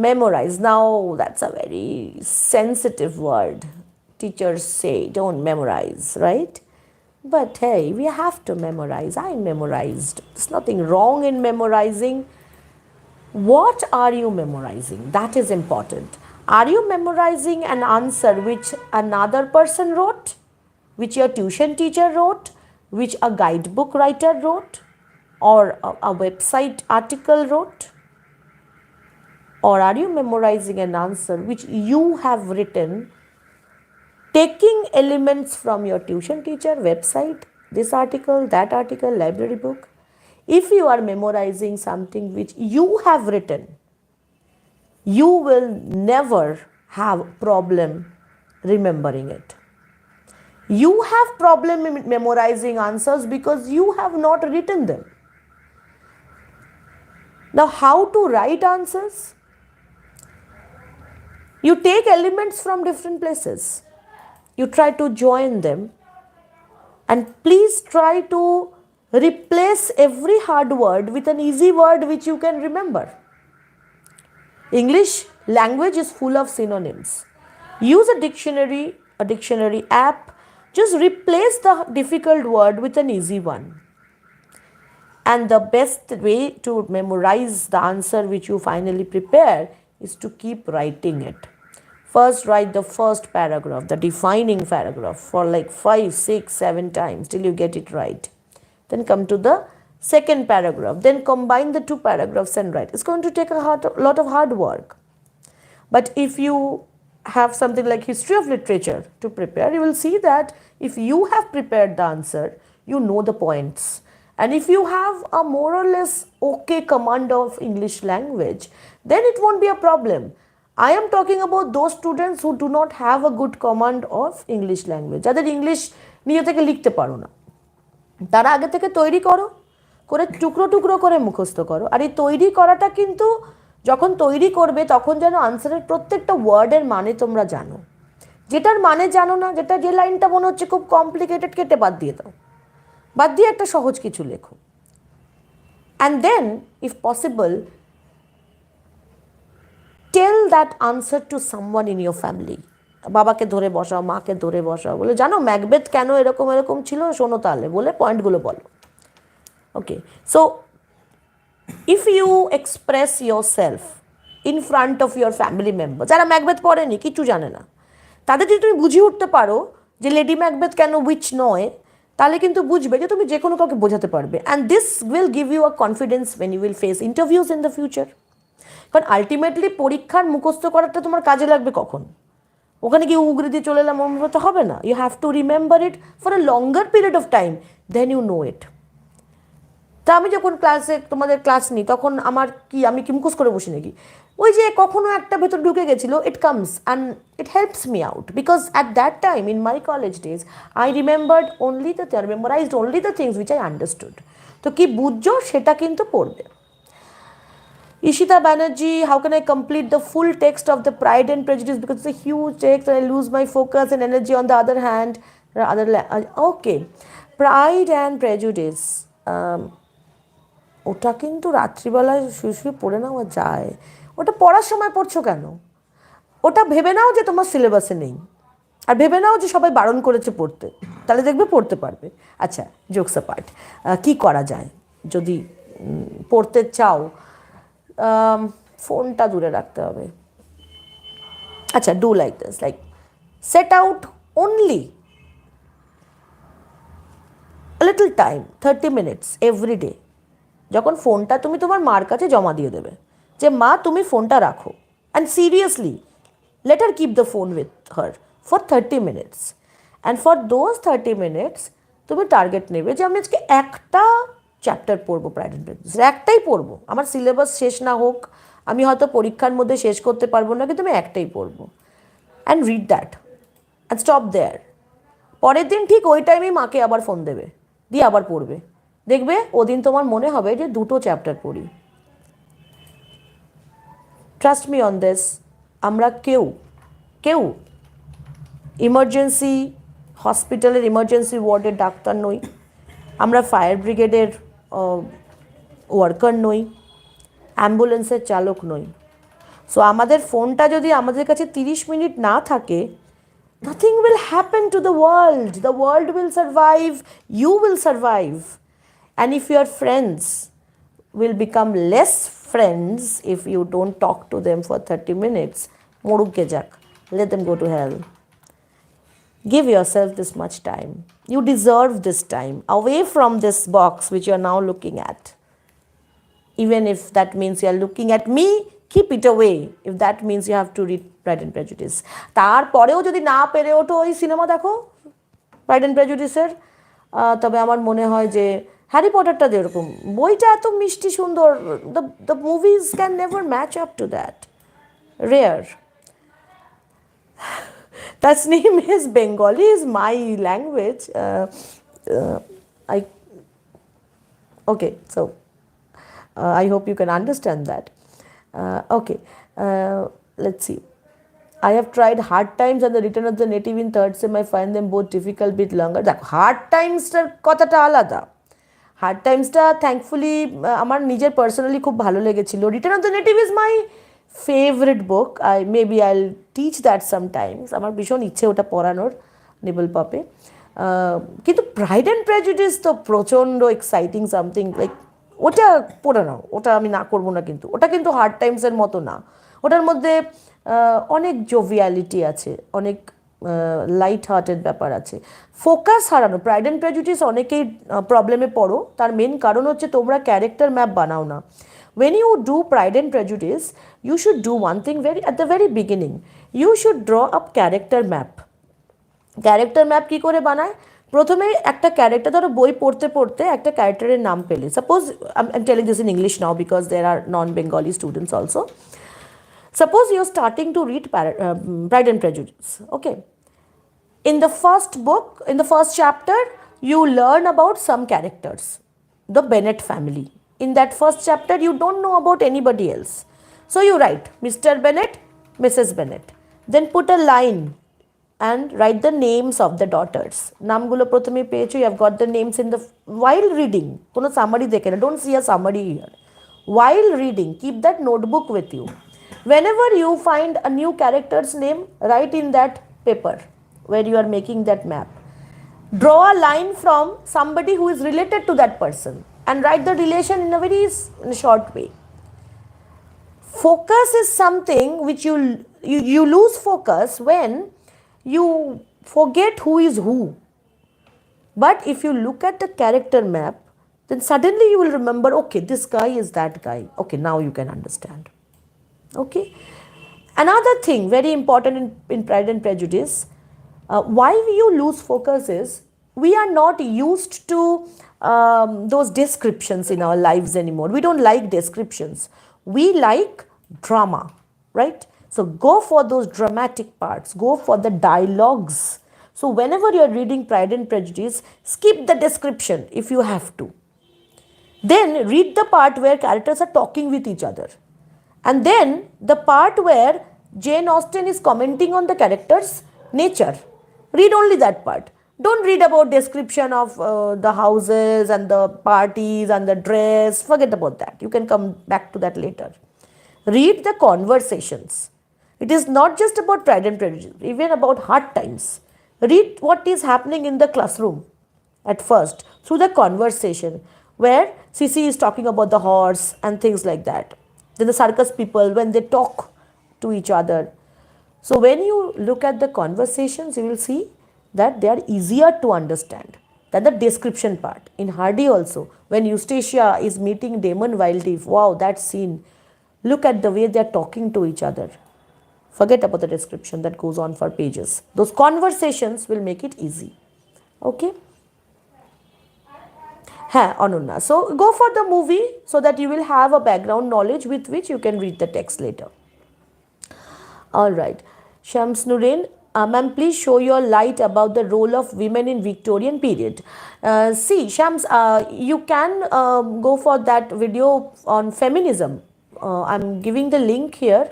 Memorize. Now that's a very sensitive word. Teachers say don't memorize, right? But hey, we have to memorize. I memorized. There's nothing wrong in memorizing. What are you memorizing? That is important. Are you memorizing an answer which another person wrote, which your tuition teacher wrote, which a guidebook writer wrote, or a website article wrote? Or are you memorizing an answer which you have written, taking elements from your tuition teacher, website, this article, that article, library book? If you are memorizing something which you have written, you will never have problem remembering it. You have problem in memorizing answers because you have not written them. Now, how to write answers? You take elements from different places. You try to join them, and please try to replace every hard word with an easy word which you can remember. English language is full of synonyms. Use a dictionary app. Just replace the difficult word with an easy one. And the best way to memorize the answer which you finally prepare is to keep writing it. First, write the first paragraph, the defining paragraph, for like 5, 6, 7 times till you get it right. Then come to the second paragraph. Then combine the 2 paragraphs and write. It's going to take a lot of hard work. But if you have something like history of literature to prepare, you will see that if you have prepared the answer, you know the points. And if you have a more or less okay command of English language, then it won't be a problem. I am talking about those students who do not have a good command of English language. যাদের English নিজে থেকে লিখতে পারো না, তারা আগে থেকে তৈরি করো, করে টুকরো টুকরো করে মুখস্থ করো। আর এই তৈরি করাটা কিন্তু যখন তৈরি করবে তখন যেন আনসারের প্রত্যেকটা ওয়ার্ডের মানে তোমরা জানো। যেটার মানে জানো না, যে লাইনটা মনে হচ্ছে খুব কমপ্লিকেটেড, কেটে বাদ দিয়ে দাও, বাদ দিয়ে একটা সহজ কিছু লেখো। And then if possible tell that answer to someone in your family. বাবাকে ধরে বসাও, মাকে ধরে বসাও, বলে জানো ম্যাকবেথ কেন এরকম এরকম ছিল, শোনো তাহলে, বলে পয়েন্টগুলো বলো। Okay, so if you express yourself in front of your family member, যারা ম্যাকবেথ পড়েনি, কিছু জানে না, তাদের যদি তুমি বুঝিয়ে উঠতে পারো যে লেডি ম্যাকবেথ কেন উইচ নয়, তাহলে কিন্তু বুঝবে যে তুমি যে কোনো কাউকে বোঝাতে পারবে। And this will give you a confidence when you will face interviews in the future. কারণ আলটিমেটলি পরীক্ষার মুখস্থ করাটা তোমার কাজে লাগবে কখন? ওখানে গিয়ে উগরে দিয়ে চলে এলাম তো হবে না। You have to remember it for a longer period of time, then you know it. তা আমি যখন ক্লাসে তোমাদের ক্লাস নিই তখন আমি কি মুখস্থ করে বসি নাকি? ওই যে কখনো একটা ভেতর ঢুকে গেছিলো, it comes and it helps me out, because at that time in my college days I remembered memorised only the things which I understood. তো কি বুঝছো সেটা কিন্তু পড়বে। Ishita Banerjee, how can I complete the full text of the Pride and Prejudice, because it's a huge text and I lose my focus and energy on the other hand. Okay, Pride and Prejudice, ওটা কিন্তু রাত্রিবেলায় শুয়ে শুয়ে পড়ে নেওয়া যায়। ওটা পড়ার সময় পড়ছো কেন? ওটা ভেবে নাও যে তোমার সিলেবাসে নেই, আর ভেবে নাও যে সবাই বারণ করেছে পড়তে, তাহলে দেখবে পড়তে পারবে। আচ্ছা, জোকস অ্যাপার্ট, কী করা যায় যদি পড়তে চাও? ফোনটা দূরে রাখতে হবে। আচ্ছা, do like this, like set out only little time, 30 minutes every day. যখন ফোনটা তুমি তোমার মার কাছে জমা দিয়ে দেবে যে মা তুমি ফোনটা রাখো, and seriously let her keep the phone with her for 30 minutes, and for those 30 minutes তুমি টার্গেট নেবে যে আমি আজকে একটা চ্যাপ্টার পড়বো, প্রাইড অ্যান্ড প্রেজুডিস একটাই পড়বো। আমার সিলেবাস শেষ না হোক, আমি হয়তো পরীক্ষার মধ্যে শেষ করতে পারবো না, কিন্তু আমি একটাই পড়বো। And read that and stop there. পরের দিন ঠিক ওই টাইমেই মাকে আবার ফোন দেবে, দিয়ে আবার পড়বে। দেখবে ওদিন তোমার মনে হবে যে 2টো চ্যাপ্টার পড়ি। Trust me on this. আমরা কেউ ইমার্জেন্সি হসপিটালের ইমার্জেন্সি ওয়ার্ডের ডাক্তার নই, আমরা ফায়ার ব্রিগেডের ওয়ার্কার নই, অ্যাম্বুলেন্সের চালক নই। সো আমাদের ফোনটা যদি আমাদের কাছে 30 মিনিট না থাকে, nothing will happen to the world. The world will survive, you will survive. And if your friends will become less friends if you don't talk to them for 30 minutes, morukke jak, let them go to hell. Give yourself this much time. You deserve this time away from this box which you are now looking at. Even if that means you are looking at me, keep it away. If that means you have to read Pride and Prejudice. তারপরেও যদি না পেরে ওঠো ওই cinema দেখো pride and প্রেজুডিসের, তবে আমার মনে হয় যে হ্যারি পটারটা যেরকম, বইটা এত মিষ্টি সুন্দর, the movies can never match up to that, rare. Tasneem is Bengali, is my language. Okay, so I hope you can understand that. Okay, let's see. I have tried Hard Times and The Return of the Native in third sem. I find them both difficult, bit longer. দেখো hard টাইমসটার কথাটা আলাদা. Hard টাইমসটা thankfully আমার নিজের personally খুব ভালো লেগেছিল. Return of the native is my favourite book. Maybe I will teach that sometimes. আমার ভীষণ ইচ্ছে ওটা পড়ানোর নিবলপপে. কিন্তু প্রাইড অ্যান্ড প্রেজুডিস তো প্রচণ্ড এক্সাইটিং সামথিং, লাইক ওটা পড়ে নাও, ওটা আমি না করবো না, কিন্তু ওটা কিন্তু হার্ড টাইমসের মতো না. ওটার মধ্যে অনেক জোভিয়ালিটি আছে, অনেক লাইট হার্টেড ব্যাপার আছে. ফোকাস হারানো, প্রাইড অ্যান্ড প্রেজুডিস অনেকেই প্রবলেমে পড়ো, তার মেন কারণ হচ্ছে তোমরা ক্যারেক্টার ম্যাপ বানাও না. When you do Pride and Prejudice, you should do one thing at the very beginning. You should draw up character map. Character map কী করে বানায়? প্রথমে একটা ক্যারেক্টার, ধরো বই পড়তে পড়তে একটা ক্যারেক্টারের নাম পেলে, suppose I am telling this in English now because there are non Bengali students also. Suppose you're starting to read Pride and Prejudice, okay? In the first book, in the first chapter, you learn about some characters, the Bennet family. In that first chapter, you don't know about anybody else. So you write Mr. Bennet, Mrs. Bennet. Then put a line and write the names of the daughters. Namgulo prothome peyecho, you have got the names in the, while reading, kono summary dekhe na, don't see a summary here. While reading, keep that notebook with you. Whenever you find a new character's name, write in that paper where you are making that map. Draw a line from somebody who is related to that person and write the relation in a very short way. Focus is something which you lose focus when you forget who is who. But if you look at the character map, then suddenly you will remember, okay, this guy is that guy. Okay, now you can understand. Okay. Another thing very important in Pride and Prejudice, why you lose focus is we are not used to those descriptions in our lives anymore. We don't like descriptions. We like drama, right? So go for those dramatic parts, go for the dialogues. So whenever you are reading Pride and Prejudice, skip the description if you have to. Then read the part where characters are talking with each other. And then the part where Jane Austen is commenting on the characters' nature. Read only that part. Don't read about description of the houses and the parties and the dress. Forget about that. You can come back to that later. Read the conversations. It is not just about Pride and Prejudice, even about hard times. Read what is happening in the classroom at first through the conversation where Sissy is talking about the horse and things like that. Then the circus people, when they talk to each other. So when you look at the conversations, you will see that they are easier to understand than the description part. In Hardy also, when Eustacia is meeting Damon Wildleaf, wow, that scene. Look at the way they are talking to each other. Forget about the description that goes on for pages. Those conversations will make it easy. Okay? Anunna. So go for the movie so that you will have a background knowledge with which you can read the text later. All right. Shams Nureen, ma'am, please show your light about the role of women in Victorian period. See, Shams, you can go for that video on feminism. I'm giving the link here.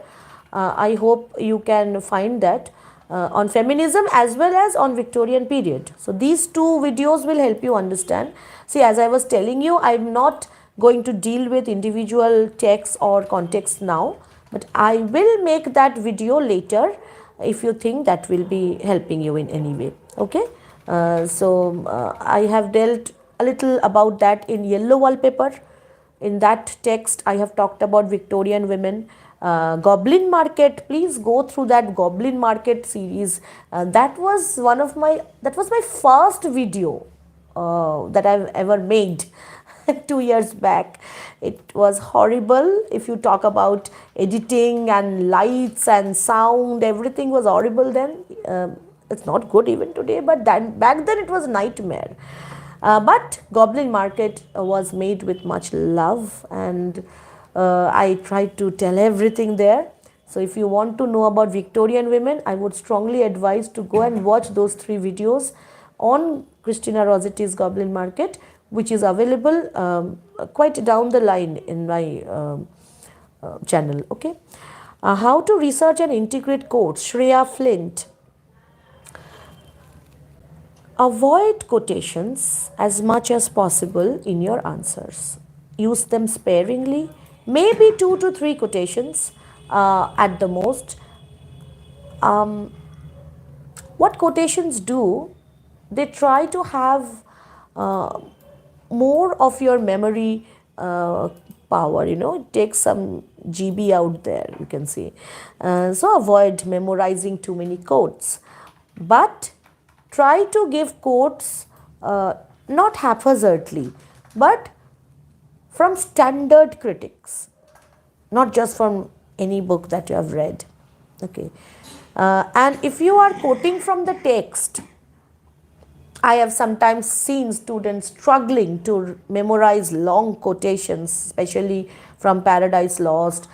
I hope you can find that. On feminism as well as on Victorian period. So these two videos will help you understand. See, as I was telling you, I'm not going to deal with individual texts or contexts now But I will make that video later if you think that will be helping you in any way. Okay. I have dealt a little about that in Yellow Wallpaper. In that text, I have talked about Victorian women. Goblin Market, please go through that Goblin Market series. That was my first video that I've ever made 2 years back. It was horrible. If you talk about editing and lights and sound, everything was horrible then. It's not good even today, but back then it was a nightmare. But Goblin Market was made with much love, and I tried to tell everything there. So if you want to know about Victorian women, I would strongly advise to go and watch those 3 videos on Christina Rossetti's Goblin Market, which is available quite down the line in my channel. Okay. How to research and integrate quotes, Shreya Flint. Avoid quotations as much as possible in your answers. Use them sparingly, maybe 2 to 3 quotations at the most. What quotations do, they try to have more of your memory power, it takes some GB out there, you can see. So avoid memorizing too many quotes, but try to give quotes not haphazardly, but from standard critics, not just from any book that you have read. Okay. And if you are quoting from the text, I have sometimes seen students struggling to memorize long quotations, especially from Paradise Lost,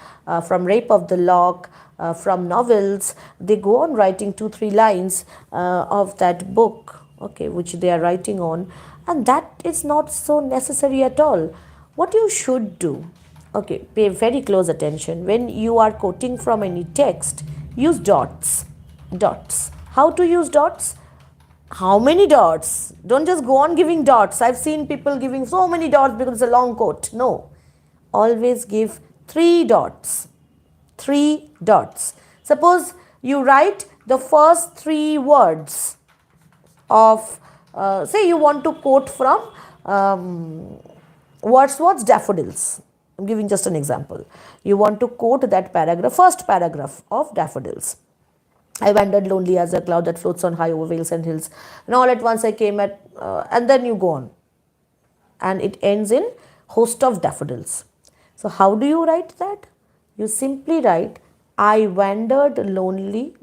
from Rape of the Lock, from novels. They go on writing 2-3 lines of that book, okay, which they are writing on, and that is not so necessary at all. What you should do, okay, pay very close attention. When you are quoting from any text, use dots. Dots. How to use dots? How many dots? Don't just go on giving dots. I've seen people giving so many dots because it's a long quote. No. Always give 3 dots. 3 dots. Suppose you write the first 3 words of, say you want to quote from Wordsworth's Daffodils. I'm giving just an example. You want to quote that paragraph, first paragraph of Daffodils. I wandered lonely as a cloud that floats on high over vales and hills. And all at once I came at, and then you go on. And it ends in host of daffodils. So how do you write that? You simply write, I wandered lonely, ...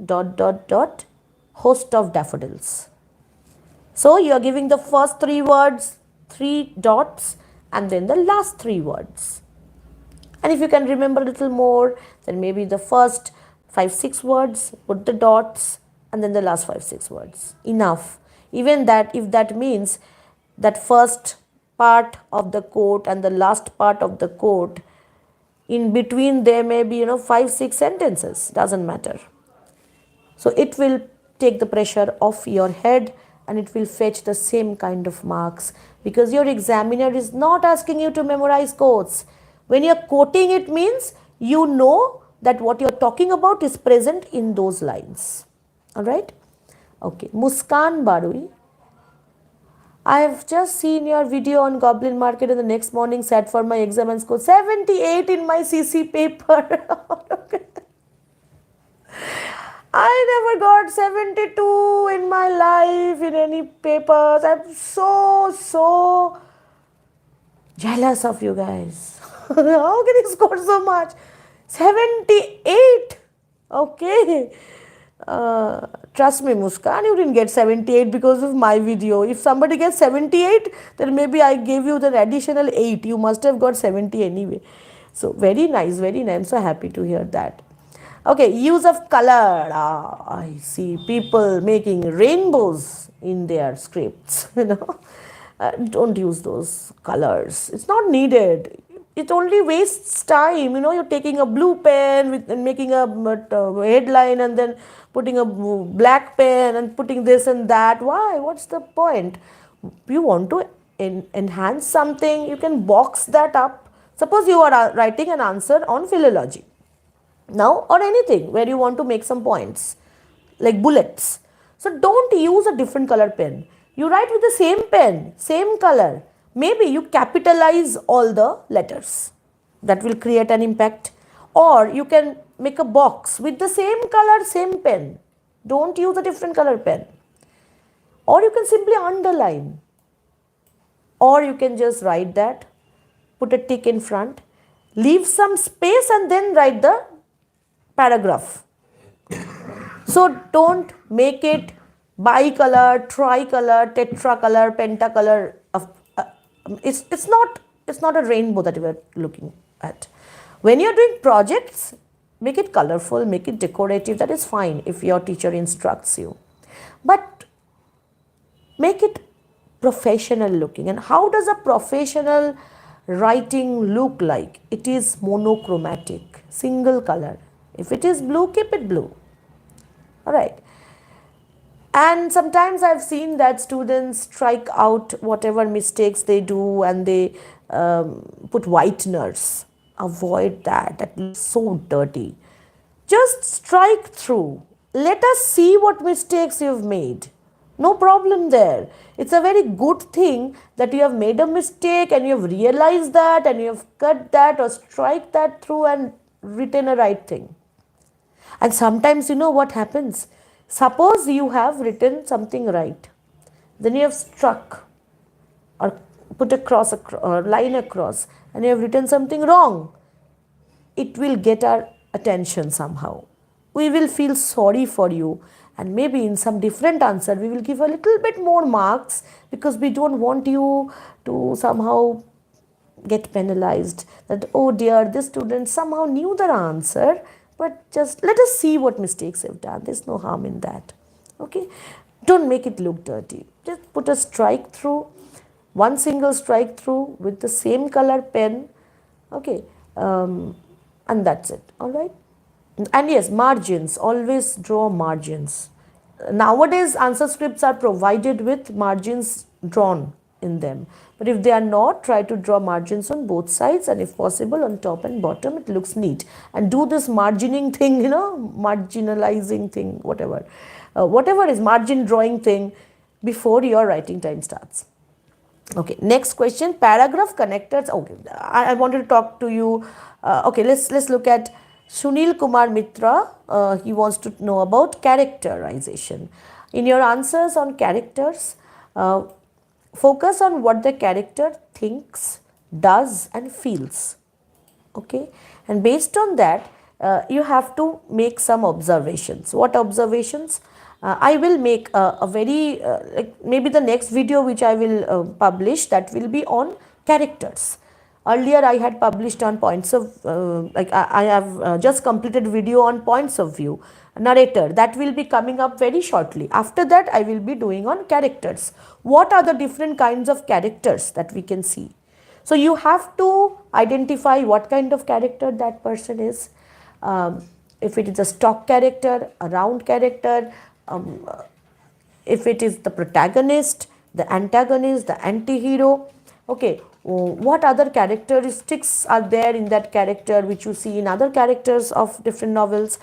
host of daffodils. So you are giving the first 3 words, 3 dots, and then the last 3 words. And if you can remember a little more, then maybe the first 5-6 words, put the dots, and then the last 5-6 words. Enough. Even that, if that means that first part of the quote and the last part of the quote, in between there may be 5-6 sentences, doesn't matter. So it will take the pressure off your head and it will fetch the same kind of marks, because your examiner is not asking you to memorize quotes. When you're quoting, it means you know that what you're talking about is present in those lines. Alright? Okay. Muskan Barui. I have just seen your video on Goblin Market and the next morning sat for my exam and scored 78 in my CC paper. I never got 72 in my life in any papers. I'm so jealous of you guys. How can you score so much? 78. Okay. Trust me, Muskan, you didn't get 78 because of my video. If somebody gets 78, then maybe I gave you the additional 8. You must have got 70 anyway. So very nice, very nice. I'm so happy to hear that. Okay, use of color. I see people making rainbows in their scripts. Don't use those colors. It's not needed. It only wastes time. You're taking a blue pen and making a headline and then putting a black pen and putting this and that. Why? What's the point? You want to enhance something, you can box that up. Suppose you are writing an answer on philology. now, or anything where you want to make some points like bullets. So don't use a different color pen. You write with the same pen, same color. Maybe you capitalize all the letters. That will create an impact. Or you can make a box with the same color, same pen. Don't use a different color pen. Or you can simply underline. Or you can just write that, put a tick in front, leave some space and then write the paragraph. So don't make it bicolor, tricolor, tetracolor, pentacolor. It's not a rainbow that we are looking at. When you're doing projects, make it colorful, make it decorative. That is fine if your teacher instructs you. But make it professional looking. And how does a professional writing look like? It is monochromatic, single color. If it is blue, keep it blue. All right. And sometimes I've seen that students strike out whatever mistakes they do and they put whiteners. Avoid that. That looks so dirty. Just strike through. Let us see what mistakes you've made. No problem there. It's a very good thing that you have made a mistake and you have realized that and you have cut that or strike that through and written a right thing. And sometimes you know what happens? Suppose you have written something right. Then you have struck or put a cross or line across and you have written something wrong. It will get our attention somehow. We will feel sorry for you and maybe in some different answer we will give a little bit more marks because we don't want you to somehow get penalized that, oh dear, this student somehow knew their answer, but just let us see what mistakes they've done. There's no harm in that. Okay, don't make it look dirty. Just put a strike through, one single strike through with the same color pen. Okay, and that's it. All right. And yes, margins, always draw margins. Nowadays answer scripts are provided with margins drawn in them, but if they are not, try to draw margins on both sides and if possible on top and bottom. It looks neat. And do this margining thing, marginalizing thing, whatever is margin drawing thing before your writing time starts. Okay, next question, paragraph connectors. Okay, I wanted to talk to you. Okay, let's look at Sunil Kumar Mitra. He wants to know about characterization. In your answers on characters, focus on what the character thinks, does and feels. Okay, and based on that, you have to make some observations. What observations? I will make a very, maybe the next video which I will publish, that will be on characters. Earlier I had published on points of, I have just completed video on points of view, narrator, that will be coming up very shortly. After that I will be doing on characters. What are the different kinds of characters that we can see? So you have to identify what kind of character that person is. If it is a stock character, a round character, if it is the protagonist, the antagonist, the anti-hero. Okay, what other characteristics are there in that character which you see in other characters of different novels?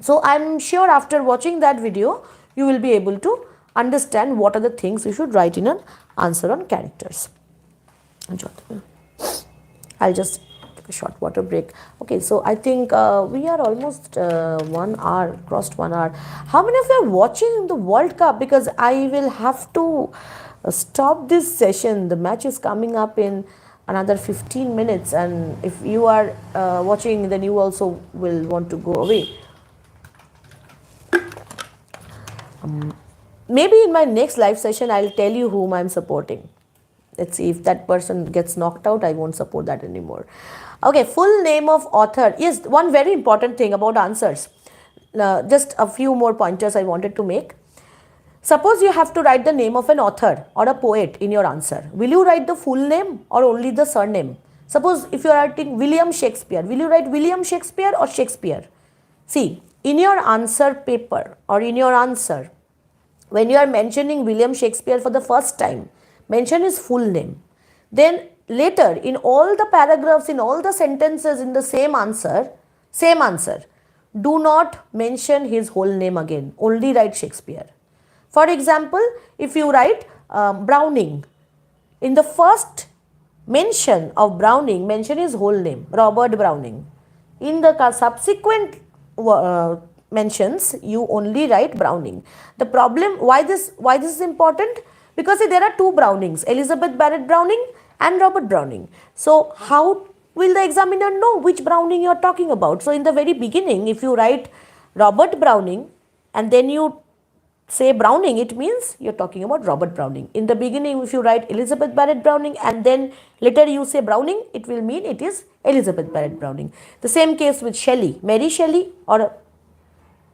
So I'm sure after watching that video, you will be able to understand what are the things you should write in an answer on characters. I'll just take a short water break. Okay, so I think we are almost 1 hour, crossed 1 hour. How many of you are watching the World Cup? Because I will have to stop this session. The match is coming up in another 15 minutes and if you are watching, then you also will want to go away. Maybe in my next live session, I'll tell you whom I'm supporting. Let's see, if that person gets knocked out, I won't support that anymore. Okay, full name of author. Yes, one very important thing about answers. Just a few more pointers I wanted to make. Suppose you have to write the name of an author or a poet in your answer. Will you write the full name or only the surname? Suppose if you are writing William Shakespeare, will you write William Shakespeare or Shakespeare? See, in your answer paper or in your answer, when you are mentioning William Shakespeare for the first time, mention his full name. Then later, in all the paragraphs, in all the sentences in the same answer, Same answer. Do not mention his whole name again. Only write Shakespeare. For example, if you write Browning, in the first mention of Browning, mention his whole name, Robert Browning. In the subsequent mentions, you only write Browning. The problem, why this is important? Because there are two Brownings, Elizabeth Barrett Browning and Robert Browning. So how will the examiner know which Browning you are talking about? So in the very beginning, if you write Robert Browning and then you say Browning, it means you're talking about Robert Browning. In the beginning, if you write Elizabeth Barrett Browning and then later you say Browning, it will mean it is Elizabeth Barrett Browning. The same case with Shelley, Mary Shelley or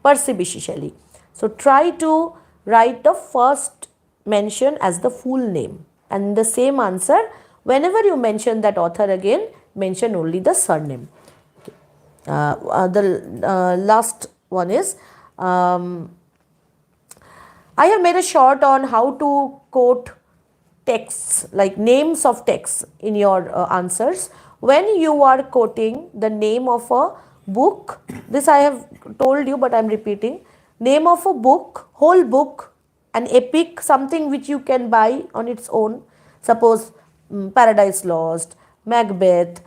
Percy Bysshe Shelley. So try to write the first mention as the full name, and the same answer, whenever you mention that author again, mention only the surname. The last one is, I have made a short on how to quote texts, like names of texts in your answers. When you are quoting the name of a book, this I have told you but I am repeating, name of a book, whole book, an epic, something which you can buy on its own, suppose Paradise Lost, Macbeth,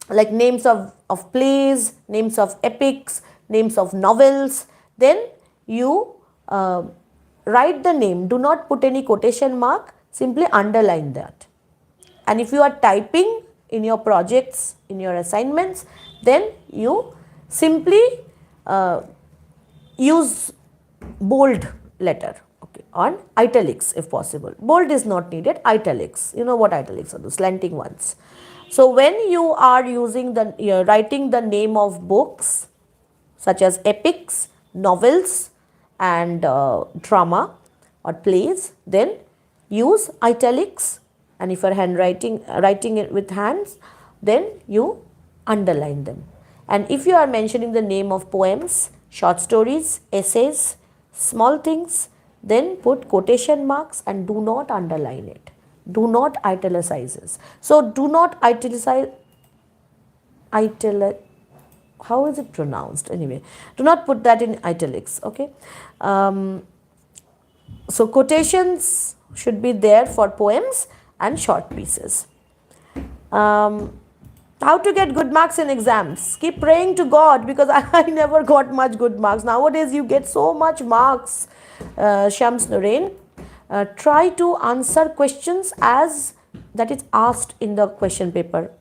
like names of plays, names of epics, names of novels, then you write the name, do not put any quotation mark, simply underline that. And if you are typing in your projects, in your assignments, then you simply use bold letter, okay, on italics if possible. Bold is not needed, italics, you know what italics are, the slanting ones. So when you are using writing the name of books such as epics, novels and drama or plays, then use italics, and if you are writing it with hands, then you underline them. And if you are mentioning the name of poems, short stories, essays, small things, then put quotation marks and do not underline it. Do not italicize it. So do not italicize, how is it pronounced? Anyway, do not put that in italics, okay? So quotations should be there for poems and short pieces. How to get good marks in exams? Keep praying to God, because I never got much good marks. Nowadays you get so much marks, Shams Noreen. Try to answer questions as that is asked in the question paper.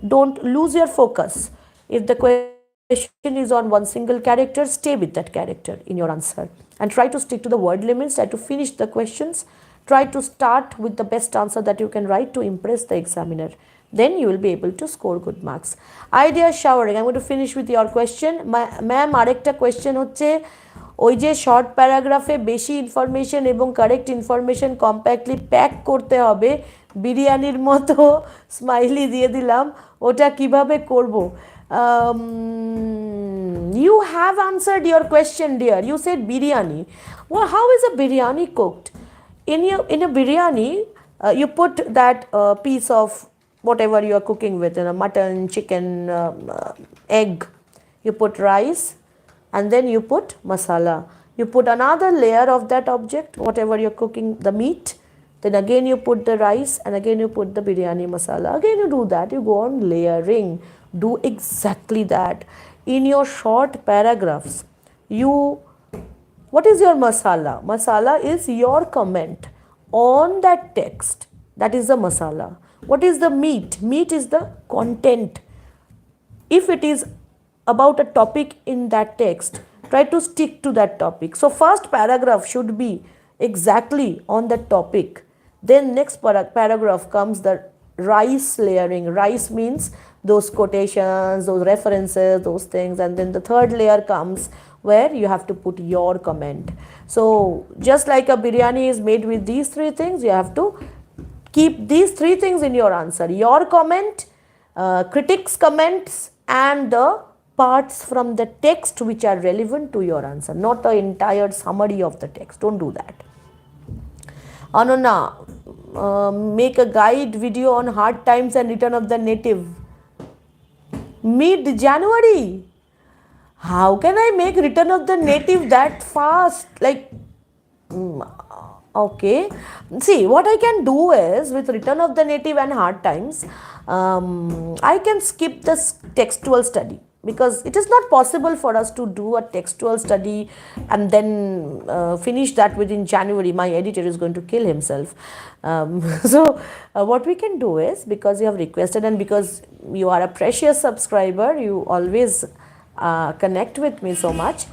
Don't lose your focus. If the question is on one single character, stay with that character in your answer. And try to stick to the word limits, try to finish the questions. Try to start with the best answer that you can write to impress the examiner. Then you will be able to score good marks. Idea showering. I'm going to finish with your question. Ma'am, arekta question hocche, ওই যে short প্যারাগ্রাফে বেশি information এবং correct information কম্প্যাক্টলি pack করতে হবে, বিরিয়ানির মতো smiley দিয়ে দিলাম, ওটা কিভাবে করব? You have answered your question, dear. You said biryani. Well, how is a biryani cooked? In a biryani, you put that piece of whatever you are cooking with, mutton, chicken, egg. You put rice, and then you put masala. You put another layer of that object, whatever you're cooking, the meat. Then again you put the rice, and again you put the biryani masala. Again you do that. You go on layering. Do exactly that. In your short paragraphs, what is your masala? Masala is your comment on that text. That is the masala. What is the meat? Meat is the content. If it is about a topic in that text, try to stick to that topic. So first paragraph should be exactly on that topic. Then next paragraph comes the rice layering. Rice means those quotations, those references, those things, and then the third layer comes where you have to put your comment. So just like a biryani is made with these three things, you have to keep these three things in your answer: your comment, critics' comments, and the parts from the text which are relevant to your answer, not the entire summary of the text. Don't do that. Anona, make a guide video on hard times and return of the native. Mid-January. How can I make Return of the Native that fast? Like, okay. See, what I can do is with Return of the Native and Hard Times, I can skip this textual study because it is not possible for us to do a textual study and then finish that within January. My editor is going to kill himself. So what we can do is, because you have requested and because you are a precious subscriber, you always connect with me so much.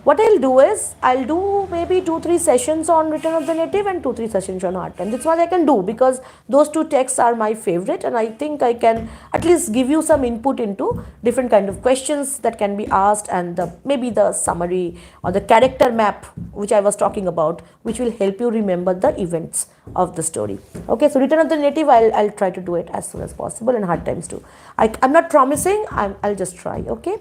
What I'll do is, I'll do maybe 2-3 sessions on Return of the Native and 2-3 sessions on Hard Time. That's what I can do because those two texts are my favorite, and I think I can at least give you some input into different kind of questions that can be asked, and maybe the summary or the character map which I was talking about, which will help you remember the events of the story. Okay, so Return of the Native, I'll try to do it as soon as possible, and Hard Times too. I'm not promising, I'll just try. Okay.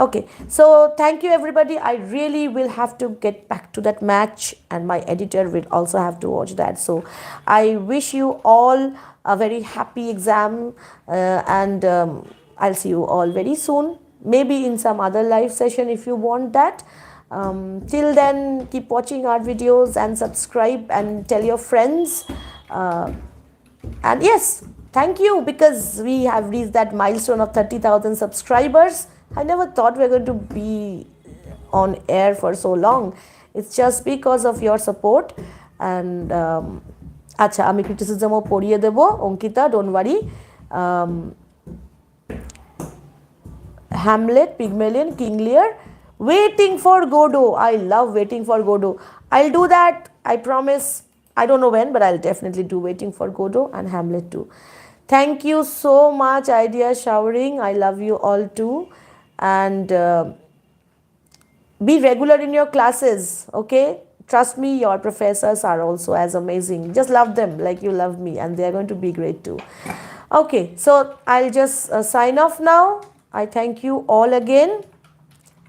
Okay, so thank you everybody. I really will have to get back to that match, and my editor will also have to watch that. So I wish you all a very happy exam, and I'll see you all very soon, maybe in some other live session if you want that. Till then, keep watching our videos and subscribe and tell your friends. And yes, thank you, because we have reached that milestone of 30,000 subscribers. I never thought we were going to be on air for so long. It's just because of your support. And acha, ami criticism o poriye debo, Ankita, don't worry. Hamlet, Pygmalion, King Lear, Waiting for Godot. I love Waiting for Godot. I'll do that, I promise. I don't know when, but I'll definitely do Waiting for Godot and Hamlet too. Thank you so much, Idea Showering. I love you all too. And be regular in your classes, okay? Trust me, your professors are also as amazing. Just love them like you love me, and they are going to be great too. Okay, so I'll just sign off now. I thank you all again.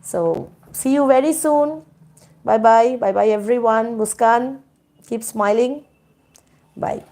So see you very soon. Bye bye. Bye bye everyone. Muskan, keep smiling. Bye.